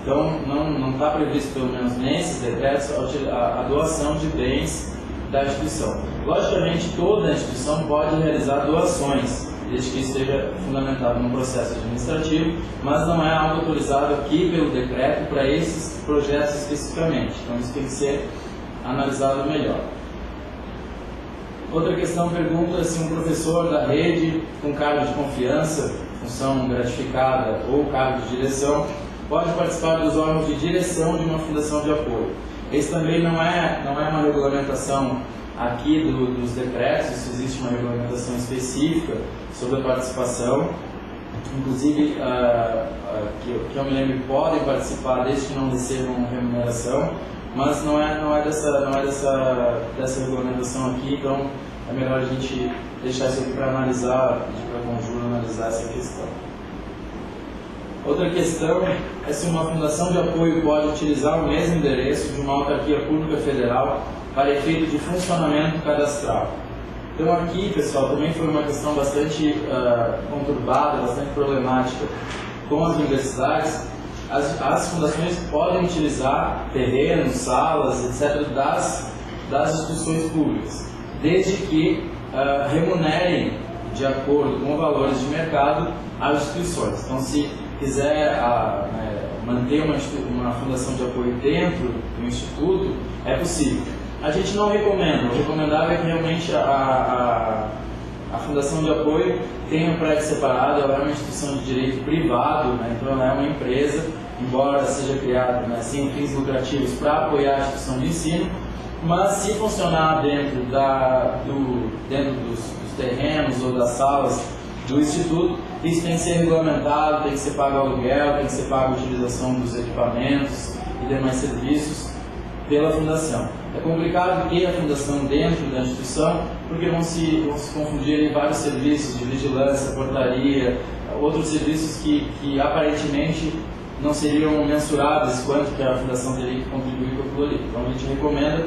S3: Então, não está previsto, pelo menos nesses decretos, a doação de bens da instituição. Logicamente, toda a instituição pode realizar doações, desde que esteja fundamentado no processo administrativo, mas não é algo autorizado aqui pelo decreto para esses projetos especificamente. Então, isso tem que ser analisado melhor. Outra questão pergunta se um professor da rede com cargo de confiança, função gratificada ou cargo de direção pode participar dos órgãos de direção de uma fundação de apoio. Esse também não é uma regulamentação aqui dos decretos, isso existe uma regulamentação específica sobre a participação. Inclusive, que eu me lembro, podem participar desde que não recebam remuneração, mas não é dessa regulamentação aqui, então é melhor a gente deixar isso aqui para analisar, pedir para a Conjur analisar essa questão. Outra questão é se uma fundação de apoio pode utilizar o mesmo endereço de uma autarquia pública federal para efeito de funcionamento cadastral. Então aqui, pessoal, também foi uma questão bastante conturbada, bastante problemática com as universidades. As fundações podem utilizar terrenos, salas, etc., das instituições públicas, desde que remunerem de acordo com valores de mercado as instituições. Então, se quiser manter uma fundação de apoio dentro do instituto, é possível. A gente não recomenda, o recomendável é que realmente a fundação de apoio tenha um prédio separado. Ela é uma instituição de direito privado, né? Então ela é uma empresa, embora seja criada, né, sem fins lucrativos para apoiar a instituição de ensino, mas se funcionar dentro dos terrenos ou das salas do instituto, isso tem que ser regulamentado, tem que ser pago aluguel, tem que ser pago a utilização dos equipamentos e demais serviços pela fundação. É complicado ter a fundação dentro da instituição, porque vão se confundir em vários serviços de vigilância, portaria, outros serviços que aparentemente não seriam mensuráveis quanto que a fundação teria que contribuir com aquilo ali. Então a gente recomenda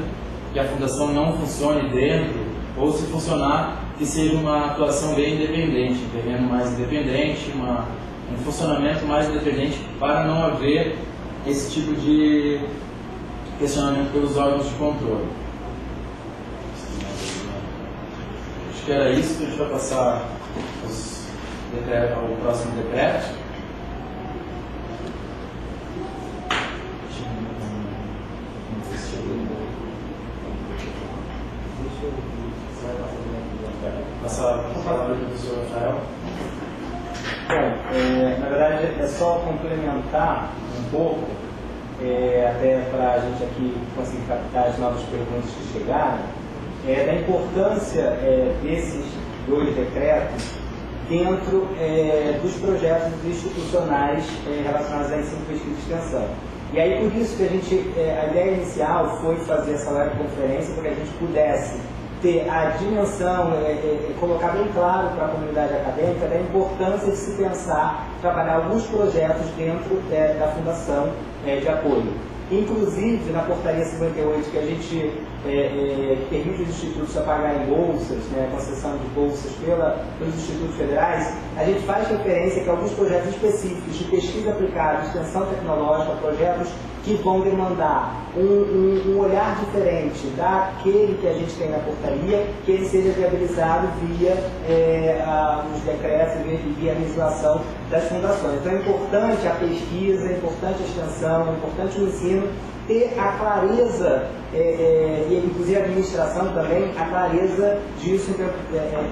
S3: que a fundação não funcione dentro, ou se funcionar, que seja uma atuação bem independente, um terreno mais independente, um funcionamento mais independente, para não haver esse tipo de questionamento pelos órgãos de controle. Acho que era isso. A gente vai passar ao próximo decreto. Passar a palavra do professor Rafael.
S1: Bom, na verdade é só complementar um pouco, até para a gente aqui conseguir captar as novas perguntas que chegaram, da importância desses dois decretos dentro dos projetos institucionais relacionados a ensino, pesquisa e extensão. E aí por isso que a ideia inicial foi fazer essa webconferência, para que a gente pudesse ter a dimensão, colocar bem claro para a comunidade acadêmica da importância de se pensar, trabalhar alguns projetos dentro da fundação de apoio. Inclusive, na portaria 58, que a gente permite os institutos a pagarem bolsas, né, concessão de bolsas pelos institutos federais, a gente faz referência que alguns projetos específicos de pesquisa aplicada, extensão tecnológica, projetos que vão demandar um olhar diferente daquele que a gente tem na portaria, que ele seja viabilizado via os decretos e via a legislação das fundações. Então é importante a pesquisa, é importante a extensão, é importante o ensino ter a clareza, e inclusive a administração também, a clareza disso,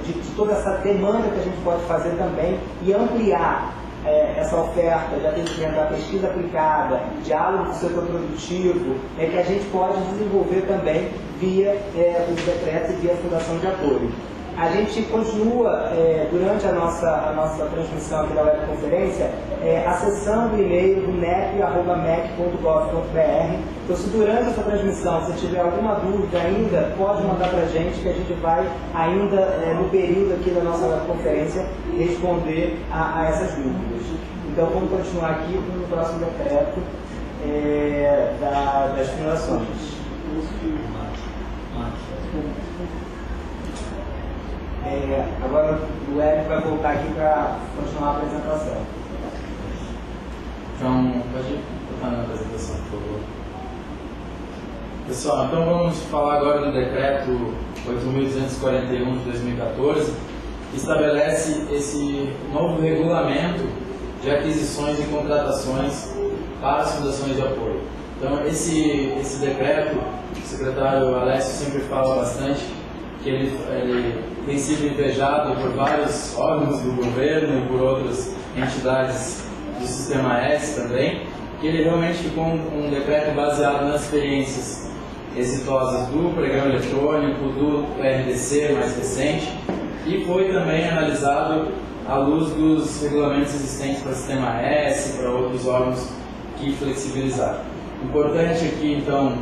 S1: de toda essa demanda que a gente pode fazer também e ampliar essa oferta de atendimento da pesquisa aplicada, diálogo com o setor produtivo, que a gente pode desenvolver também via os decretos e via a Fundação de Apoio. A gente continua, durante a nossa transmissão aqui da webconferência, acessando o e-mail do mep@mec.gov.br. Então, se durante essa transmissão você tiver alguma dúvida ainda, pode mandar para a gente, que a gente vai ainda, no período aqui da nossa webconferência, responder a essas dúvidas. Então, vamos continuar aqui com o próximo decreto das fundações. Agora o Eric vai voltar aqui para continuar a apresentação.
S3: Então, pode botar na apresentação, por favor. Pessoal, então vamos falar agora do decreto 8.241 de 2014, que estabelece esse novo regulamento de aquisições e contratações para as fundações de apoio. Então, esse decreto, o secretário Alessio sempre fala bastante, que ele tem sido invejado por vários órgãos do governo e por outras entidades do Sistema S também, que ele realmente ficou um decreto baseado nas experiências exitosas do pregão eletrônico, do RDC mais recente, e foi também analisado à luz dos regulamentos existentes para o Sistema S, para outros órgãos que flexibilizaram. Importante aqui, então,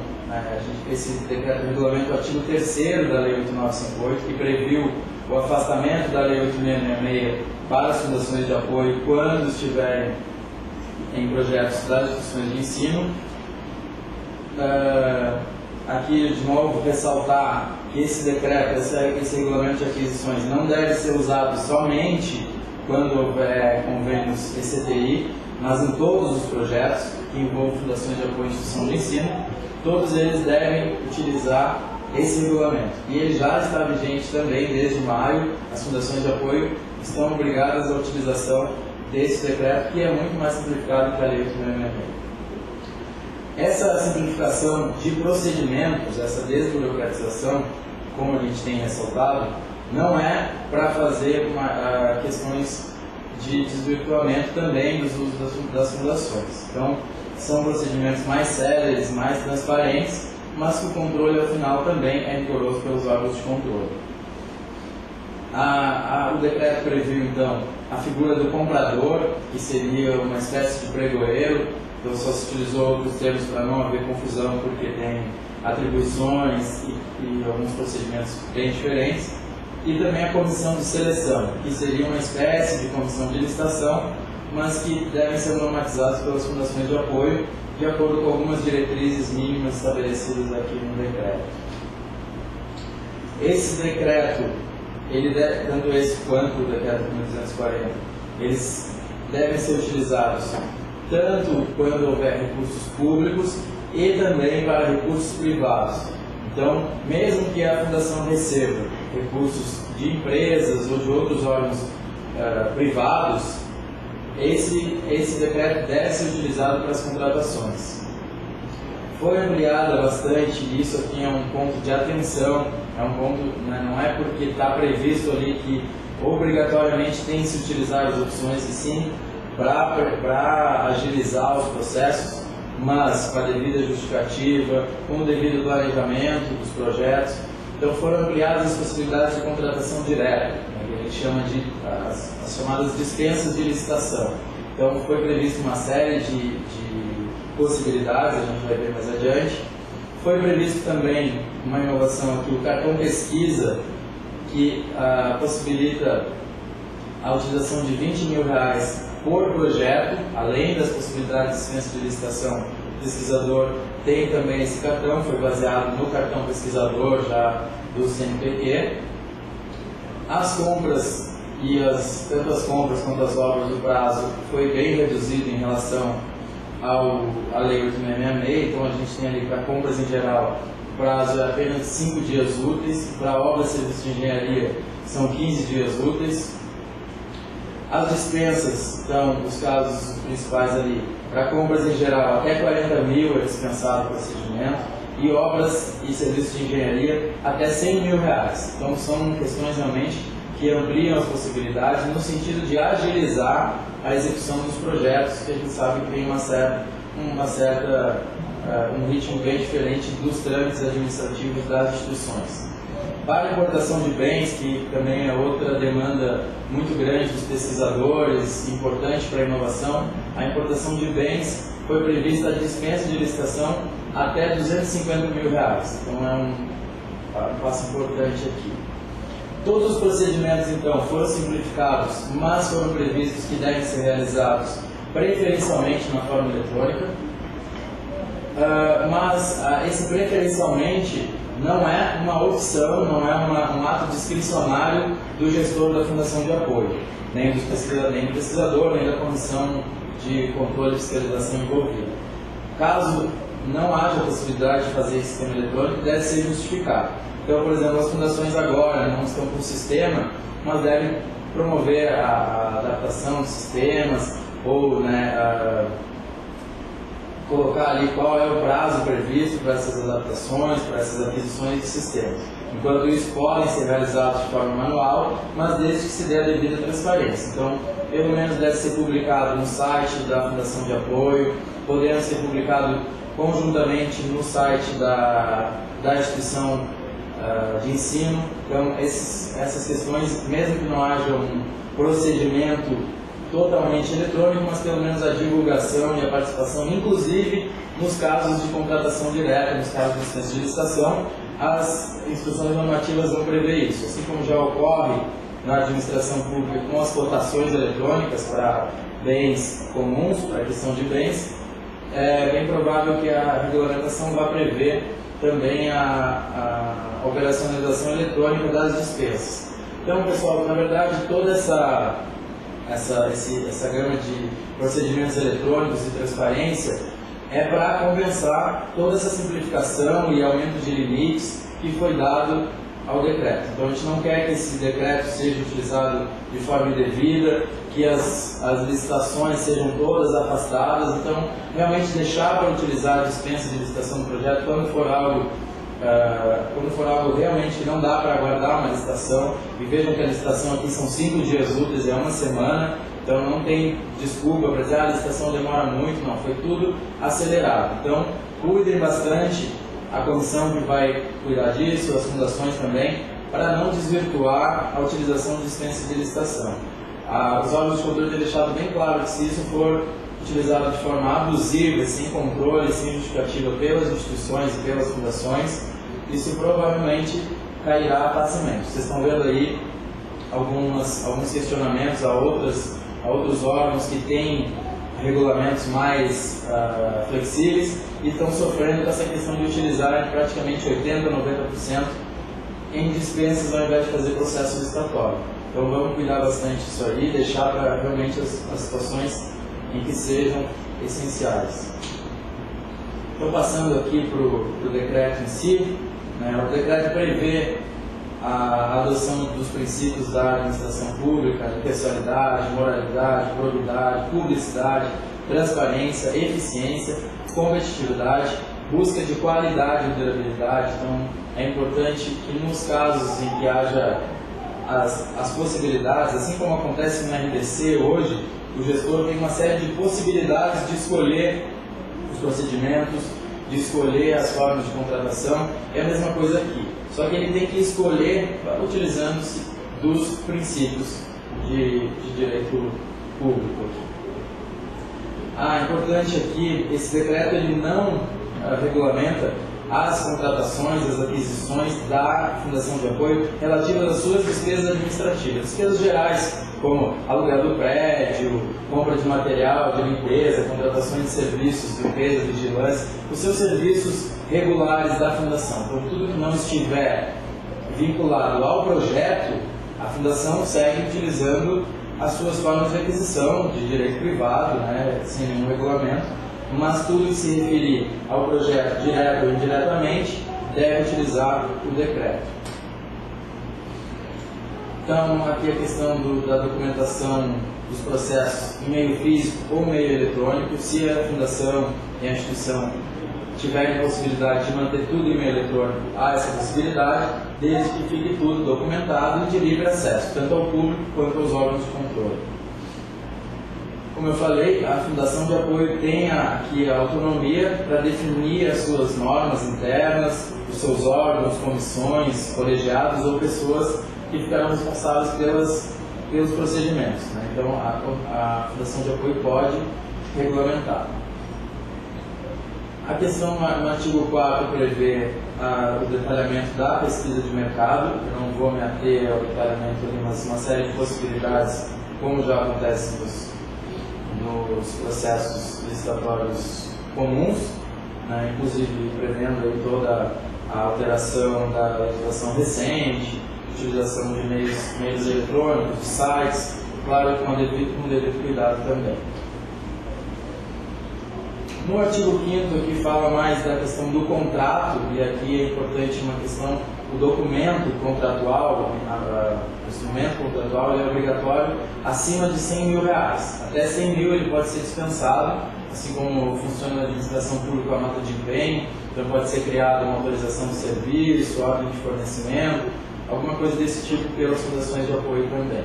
S3: esse decreto regulamenta o artigo 3º da Lei 8958, que previu o afastamento da Lei 8666 para as fundações de apoio quando estiverem em projetos das instituições de ensino. Aqui, de novo, ressaltar que esse decreto, esse regulamento de aquisições não deve ser usado somente quando houver convênios ECTI, mas em todos os projetos que envolvam fundações de apoio à instituição de ensino, todos eles devem utilizar esse regulamento. E ele já está vigente também desde maio. As fundações de apoio estão obrigadas à utilização desse decreto, que é muito mais simplificado que a Lei 866. Essa simplificação de procedimentos, essa desburocratização, como a gente tem ressaltado, não é para fazer questões de desvirtuamento também dos usos das fundações. Então, são procedimentos mais céleres, mais transparentes, mas que o controle, ao final, também é rigoroso pelos órgãos de controle. O decreto previu, então, a figura do comprador, que seria uma espécie de pregoeiro. Então, só se utilizou outros termos para não haver confusão, porque tem atribuições e alguns procedimentos bem diferentes. E também a comissão de seleção, que seria uma espécie de comissão de licitação, mas que devem ser normatizados pelas fundações de apoio, de acordo com algumas diretrizes mínimas estabelecidas aqui no decreto. Esse decreto, tanto esse quanto o decreto 1240, eles devem ser utilizados tanto quando houver recursos públicos e também para recursos privados. Então, mesmo que a fundação receba recursos de empresas ou de outros órgãos privados, esse decreto deve ser utilizado para as contratações. Foi ampliada bastante, e isso aqui é um ponto de atenção, não é porque está previsto ali que obrigatoriamente tem que se utilizar as opções, e sim para agilizar os processos, mas com a devida justificativa, com o devido planejamento dos projetos. Então foram ampliadas as possibilidades de contratação direta, que a gente chama de as chamadas dispensas de licitação. Então foi prevista uma série de possibilidades, a gente vai ver mais adiante. Foi previsto também uma inovação aqui, o cartão pesquisa, que possibilita a utilização de R$20 mil por projeto, além das possibilidades de dispensa de licitação. O pesquisador tem também esse cartão, foi baseado no cartão pesquisador já do CNPq. As compras tanto as compras quanto as obras do prazo foi bem reduzido em relação à Lei 866, então a gente tem ali para compras em geral, o prazo é apenas 5 dias úteis, para obras e serviços de engenharia são 15 dias úteis. As dispensas, então, os casos principais ali, para compras em geral, até 40 mil é dispensado o procedimento, e obras e serviços de engenharia até 100 mil reais. Então, são questões realmente que ampliam as possibilidades no sentido de agilizar a execução dos projetos, que a gente sabe que tem um ritmo bem diferente dos trâmites administrativos das instituições. Para a importação de bens, que também é outra demanda muito grande dos pesquisadores, importante para a inovação, a importação de bens foi prevista a dispensa de licitação até R$250 mil. Então é um passo importante aqui. Todos os procedimentos, então, foram simplificados, mas foram previstos que devem ser realizados preferencialmente na forma eletrônica. Esse preferencialmente não é uma opção, não é um ato discricionário do gestor da fundação de apoio, nem do pesquisador, nem da comissão de controle e fiscalização envolvida. Caso não haja possibilidade de fazer esse sistema eletrônico, deve ser justificado. Então, por exemplo, as fundações agora não estão com o sistema, mas devem promover a adaptação dos sistemas ou colocar ali qual é o prazo previsto para essas adaptações, para essas aquisições de sistemas. Enquanto isso, podem ser realizados de forma manual, mas desde que se dê a devida transparência. Então, pelo menos deve ser publicado no site da Fundação de Apoio, podendo ser publicado conjuntamente no site da instituição de ensino. Então, essas questões, mesmo que não haja um procedimento totalmente eletrônico, mas pelo menos a divulgação e a participação, inclusive nos casos de contratação direta, nos casos de dispensa de licitação, as instruções normativas vão prever isso. Assim como já ocorre na administração pública com as cotações eletrônicas para bens comuns, para a questão de bens, é bem provável que a regulamentação vá prever também a operacionalização eletrônica das dispensas. Então, pessoal, na verdade, toda essa gama de procedimentos eletrônicos e transparência é para compensar toda essa simplificação e aumento de limites que foi dado ao decreto. Então, a gente não quer que esse decreto seja utilizado de forma indevida, que as licitações sejam todas afastadas. Então, realmente deixar para utilizar a dispensa de licitação do projeto quando for algo realmente que não dá para aguardar uma licitação. E vejam que a licitação aqui são 5 dias úteis, é uma semana, então não tem desculpa para dizer a licitação demora muito, não, foi tudo acelerado. Então, cuidem bastante, a comissão que vai cuidar disso, as fundações também, para não desvirtuar a utilização de dispensa de licitação. Os órgãos de controle têm deixado bem claro que se isso for utilizado de forma abusiva, sem controle, sem justificativa pelas instituições e pelas fundações, isso provavelmente cairá facilmente. Vocês estão vendo aí alguns questionamentos a outros órgãos que têm regulamentos mais flexíveis e estão sofrendo com essa questão de utilizar praticamente 80% a 90% em dispensas ao invés de fazer processo licitatório. Então vamos cuidar bastante disso aí, deixar para realmente as situações em que sejam essenciais. Estou passando aqui para o decreto em si. O decreto prevê a adoção dos princípios da administração pública, de impessoalidade, moralidade, probidade, publicidade, transparência, eficiência, competitividade, busca de qualidade e durabilidade. Então, é importante que nos casos em que haja as possibilidades, assim como acontece no RDC hoje, o gestor tem uma série de possibilidades de escolher os procedimentos, de escolher as formas de contratação. É a mesma coisa aqui, só que ele tem que escolher utilizando-se dos princípios de direito público. Importante aqui, esse decreto ele não regulamenta as contratações, as aquisições da Fundação de Apoio relativas às suas despesas administrativas, despesas gerais, como aluguel do prédio, compra de material de limpeza, contratações de serviços, limpeza, vigilância, os seus serviços regulares da Fundação. Então, tudo que não estiver vinculado ao projeto, a Fundação segue utilizando as suas formas de aquisição de direito privado, sem nenhum regulamento, mas tudo que se referir ao projeto direto ou indiretamente deve utilizar o decreto. Então, aqui a questão da documentação dos processos em meio físico ou meio eletrônico. Se a fundação e a instituição tiverem possibilidade de manter tudo em meio eletrônico, há essa possibilidade, desde que fique tudo documentado e de livre acesso, tanto ao público quanto aos órgãos de controle. Como eu falei, a Fundação de Apoio tem aqui a autonomia para definir as suas normas internas, os seus órgãos, comissões, colegiados ou pessoas que ficarão responsáveis pelos procedimentos. Então, a Fundação de Apoio pode regulamentar. A questão no artigo 4 prevê o detalhamento da pesquisa de mercado. Eu não vou me ater ao detalhamento ali, mas uma série de possibilidades, como já acontece nos processos licitatórios comuns, inclusive prevendo aí toda a alteração da legislação recente, utilização de meios eletrônicos, de sites, claro, com devido cuidado também. No artigo 5º, aqui fala mais da questão do contrato, e aqui é importante uma questão, o documento contratual, o instrumento contratual, ele é obrigatório acima de R$100 mil. Até 100 mil ele pode ser dispensado, assim como funciona na administração pública a nota de empenho, então pode ser criada uma autorização de serviço, ordem de fornecimento, alguma coisa desse tipo pelas fundações de apoio também.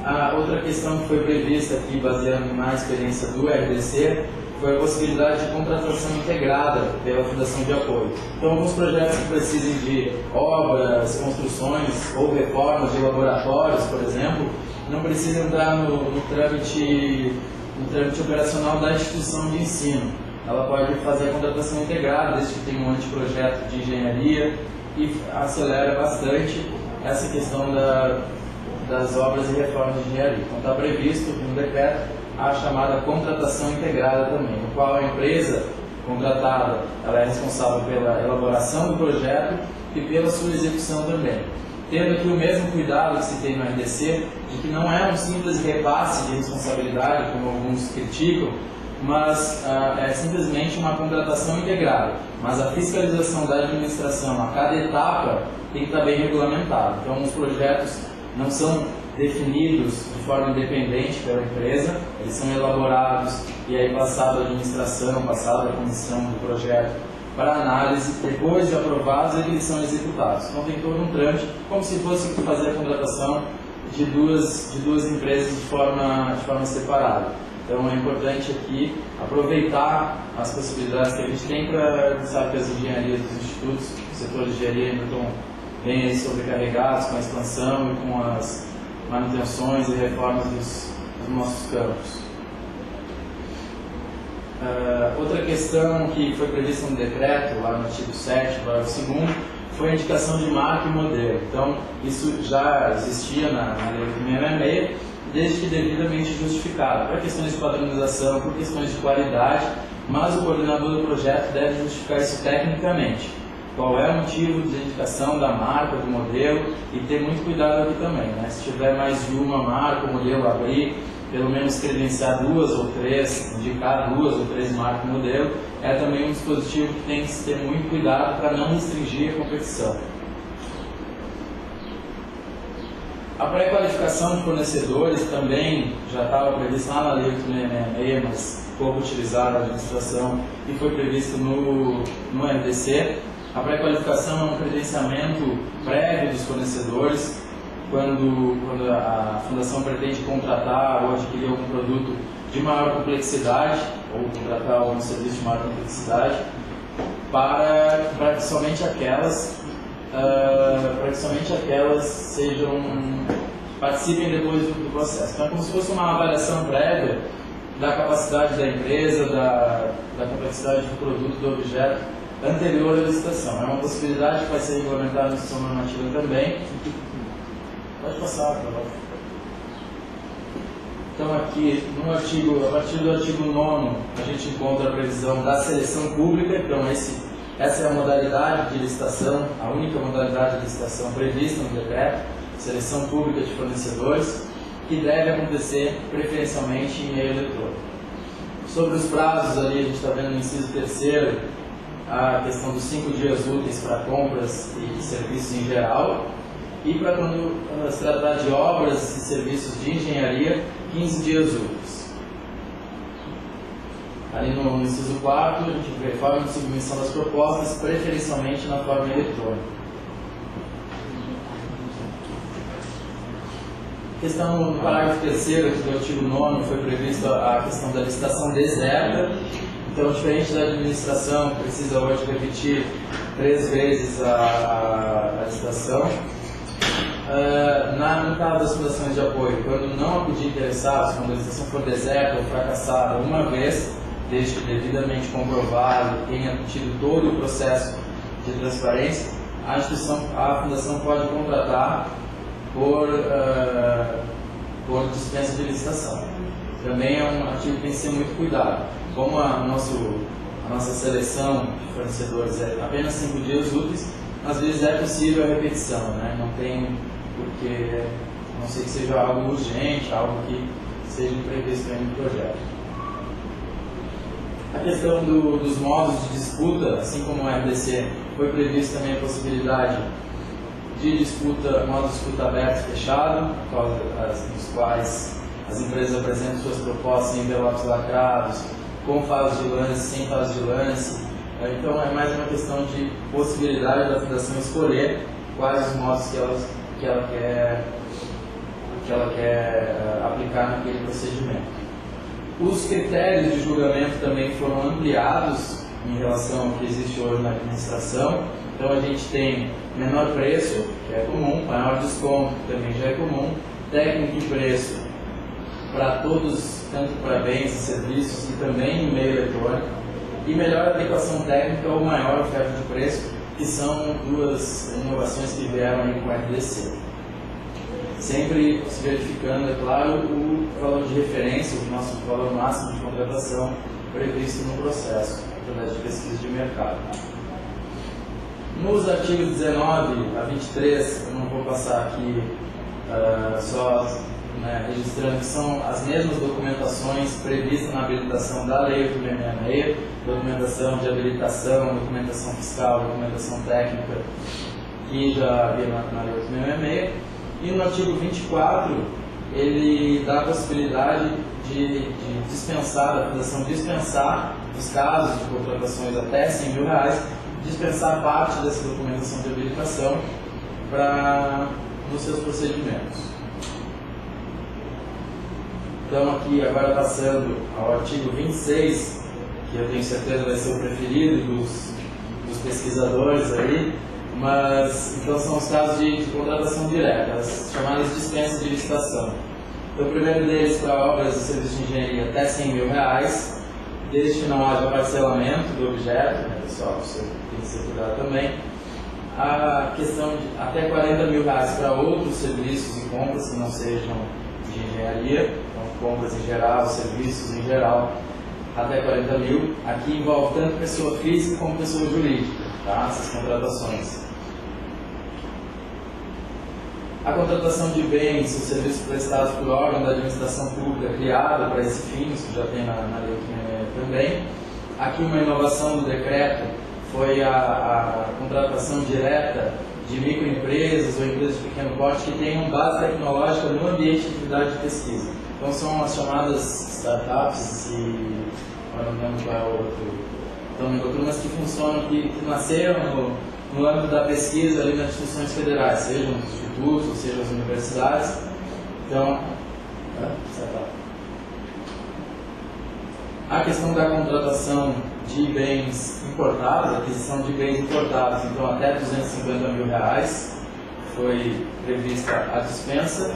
S3: A outra questão que foi prevista aqui, baseando na experiência do RDC, foi a possibilidade de contratação integrada pela Fundação de Apoio. Então, alguns projetos que precisem de obras, construções ou reformas de laboratórios, por exemplo, não precisam entrar no trâmite operacional da instituição de ensino. Ela pode fazer a contratação integrada, desde que tenha um anteprojeto de engenharia, e acelera bastante essa questão das obras e reformas de engenharia. Então está previsto no decreto a chamada contratação integrada também, no qual a empresa contratada ela é responsável pela elaboração do projeto e pela sua execução também. Tendo aqui o mesmo cuidado que se tem no RDC, de que não é um simples repasse de responsabilidade, como alguns criticam, mas é simplesmente uma contratação integrada. Mas a fiscalização da administração a cada etapa tem que estar bem regulamentada. Então, os projetos não são definidos de forma independente pela empresa, eles são elaborados e aí passado à administração, passado à comissão do projeto para análise, depois de aprovados eles são executados. Então tem todo um trâmite, como se fosse fazer a contratação de duas empresas de forma separada. Então é importante aqui aproveitar as possibilidades que a gente tem para, sabe que as engenharias dos institutos, o setor de engenharia ainda estão bem aí sobrecarregados com a expansão e com as manutenções e reformas dos nossos campos. Outra questão que foi prevista no decreto, lá no artigo 7, parágrafo 2º, foi a indicação de marca e modelo. Então, isso já existia na Lei 8.666, desde que devidamente justificado, para questões de padronização, por questões de qualidade, mas o coordenador do projeto deve justificar isso tecnicamente. Qual é o motivo de indicação da marca, do modelo, e ter muito cuidado aqui também, né? Se tiver mais de uma marca, o modelo abrir, pelo menos credenciar 2 ou 3, indicar 2 ou 3 marcas e modelo, é também um dispositivo que tem que se ter muito cuidado para não restringir a competição. A pré-qualificação de fornecedores também já estava prevista lá na Lei 8.666, mas pouco utilizada na administração e foi previsto no RDC. A pré-qualificação é um credenciamento prévio dos fornecedores, quando a fundação pretende contratar ou adquirir algum produto de maior complexidade, ou contratar algum serviço de maior complexidade, para que somente aquelas participem depois do processo. Então é como se fosse uma avaliação prévia da capacidade da empresa, da complexidade do produto, do objeto, anterior à licitação. É uma possibilidade que vai ser regulamentada na instituição normativa também. Pode passar, por favor. Então aqui, a partir do artigo 9º, a gente encontra a previsão da seleção pública. Então essa é a modalidade de licitação, a única modalidade de licitação prevista no decreto, seleção pública de fornecedores, que deve acontecer preferencialmente em meio eletrônico. Sobre os prazos ali, a gente está vendo no inciso 3º, a questão dos 5 dias úteis para compras e serviços em geral, e para quando se tratar de obras e serviços de engenharia, 15 dias úteis. Ali no inciso 4º, a gente vê forma de submissão das propostas, preferencialmente na forma eletrônica. Questão no parágrafo 3º do artigo 9º foi prevista a questão da licitação deserta. Então, diferente da administração, que precisa hoje repetir 3 vezes a licitação, no caso das fundações de apoio, quando não acudir interessados, quando a licitação for deserta ou fracassada uma vez, desde que devidamente comprovado, tenha tido todo o processo de transparência, a fundação pode contratar por dispensa de licitação. Também é um artigo que tem que ser muito cuidado. Como a nossa seleção de fornecedores é apenas 5 dias úteis, às vezes é possível a repetição, né? Não tem porque, a não ser que seja algo urgente, algo que seja previsto no projeto. A questão dos modos de disputa, assim como o RDC, foi prevista também a possibilidade de disputa, modo de disputa aberto e fechado, nos quais as empresas apresentam suas propostas em envelopes lacrados, com fase de lance, sem fase de lance. Então é mais uma questão de possibilidade da fundação escolher quais os modos que ela quer aplicar naquele procedimento. Os critérios de julgamento também foram ampliados em relação ao que existe hoje na administração. Então a gente tem menor preço, que é comum, maior desconto, que também já é comum, técnico e preço para todos, tanto para bens e serviços e também no meio eletrônico, e melhor adequação técnica ou maior oferta de preço, que são duas inovações que vieram aí com o RDC. Sempre se verificando, é claro, o valor de referência, o nosso valor máximo de contratação previsto no processo, através de pesquisa de mercado. Nos artigos 19 a 23, eu não vou passar aqui só registrando que são as mesmas documentações previstas na habilitação da Lei 8666, documentação de habilitação, documentação fiscal, documentação técnica, que já havia na Lei 8666. E no artigo 24, ele dá a possibilidade de dispensar, da fundação dispensar, nos casos de contratações até R$100 mil, dispensar parte dessa documentação de habilitação nos seus procedimentos. Então aqui, agora passando ao artigo 26, que eu tenho certeza vai ser o preferido dos pesquisadores aí, mas então são os casos de contratação direta, as chamadas dispensas de licitação. Então o primeiro deles para obras e serviços de engenharia até R$100 mil, desde que não haja parcelamento do objeto, né, pessoal, isso tem que ser cuidado também. A questão de até R$40 mil para outros serviços e compras que não sejam de engenharia, então compras em geral, serviços em geral, até 40 mil. Aqui envolve tanto pessoa física como pessoa jurídica, tá? Essas contratações. A contratação de bens ou serviços prestados por órgão da administração pública criada para esse fim, isso já tem na lei também. Aqui uma inovação do decreto foi a contratação direta de microempresas ou empresas de pequeno porte que tenham base tecnológica no ambiente de atividade de pesquisa. Então são as chamadas startups e eu não lembro qual é o outro, mas que funcionam, que nasceram no âmbito da pesquisa ali nas instituições federais, sejam os institutos, ou sejam as universidades. Então, a questão da contratação de bens importados, aquisição de bens importados, então até R$250 mil foi prevista a dispensa,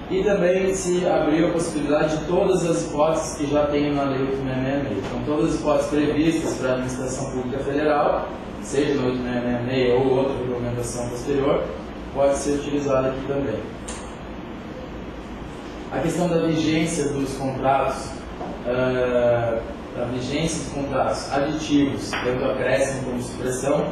S3: e também se abriu a possibilidade de todas as hipóteses que já tem na Lei 8666. Então todas as hipóteses previstas para a administração pública federal, seja no 8666 ou outra regulamentação posterior, pode ser utilizada aqui também. A questão da vigência dos contratos, aditivos, tanto acréscimo como supressão,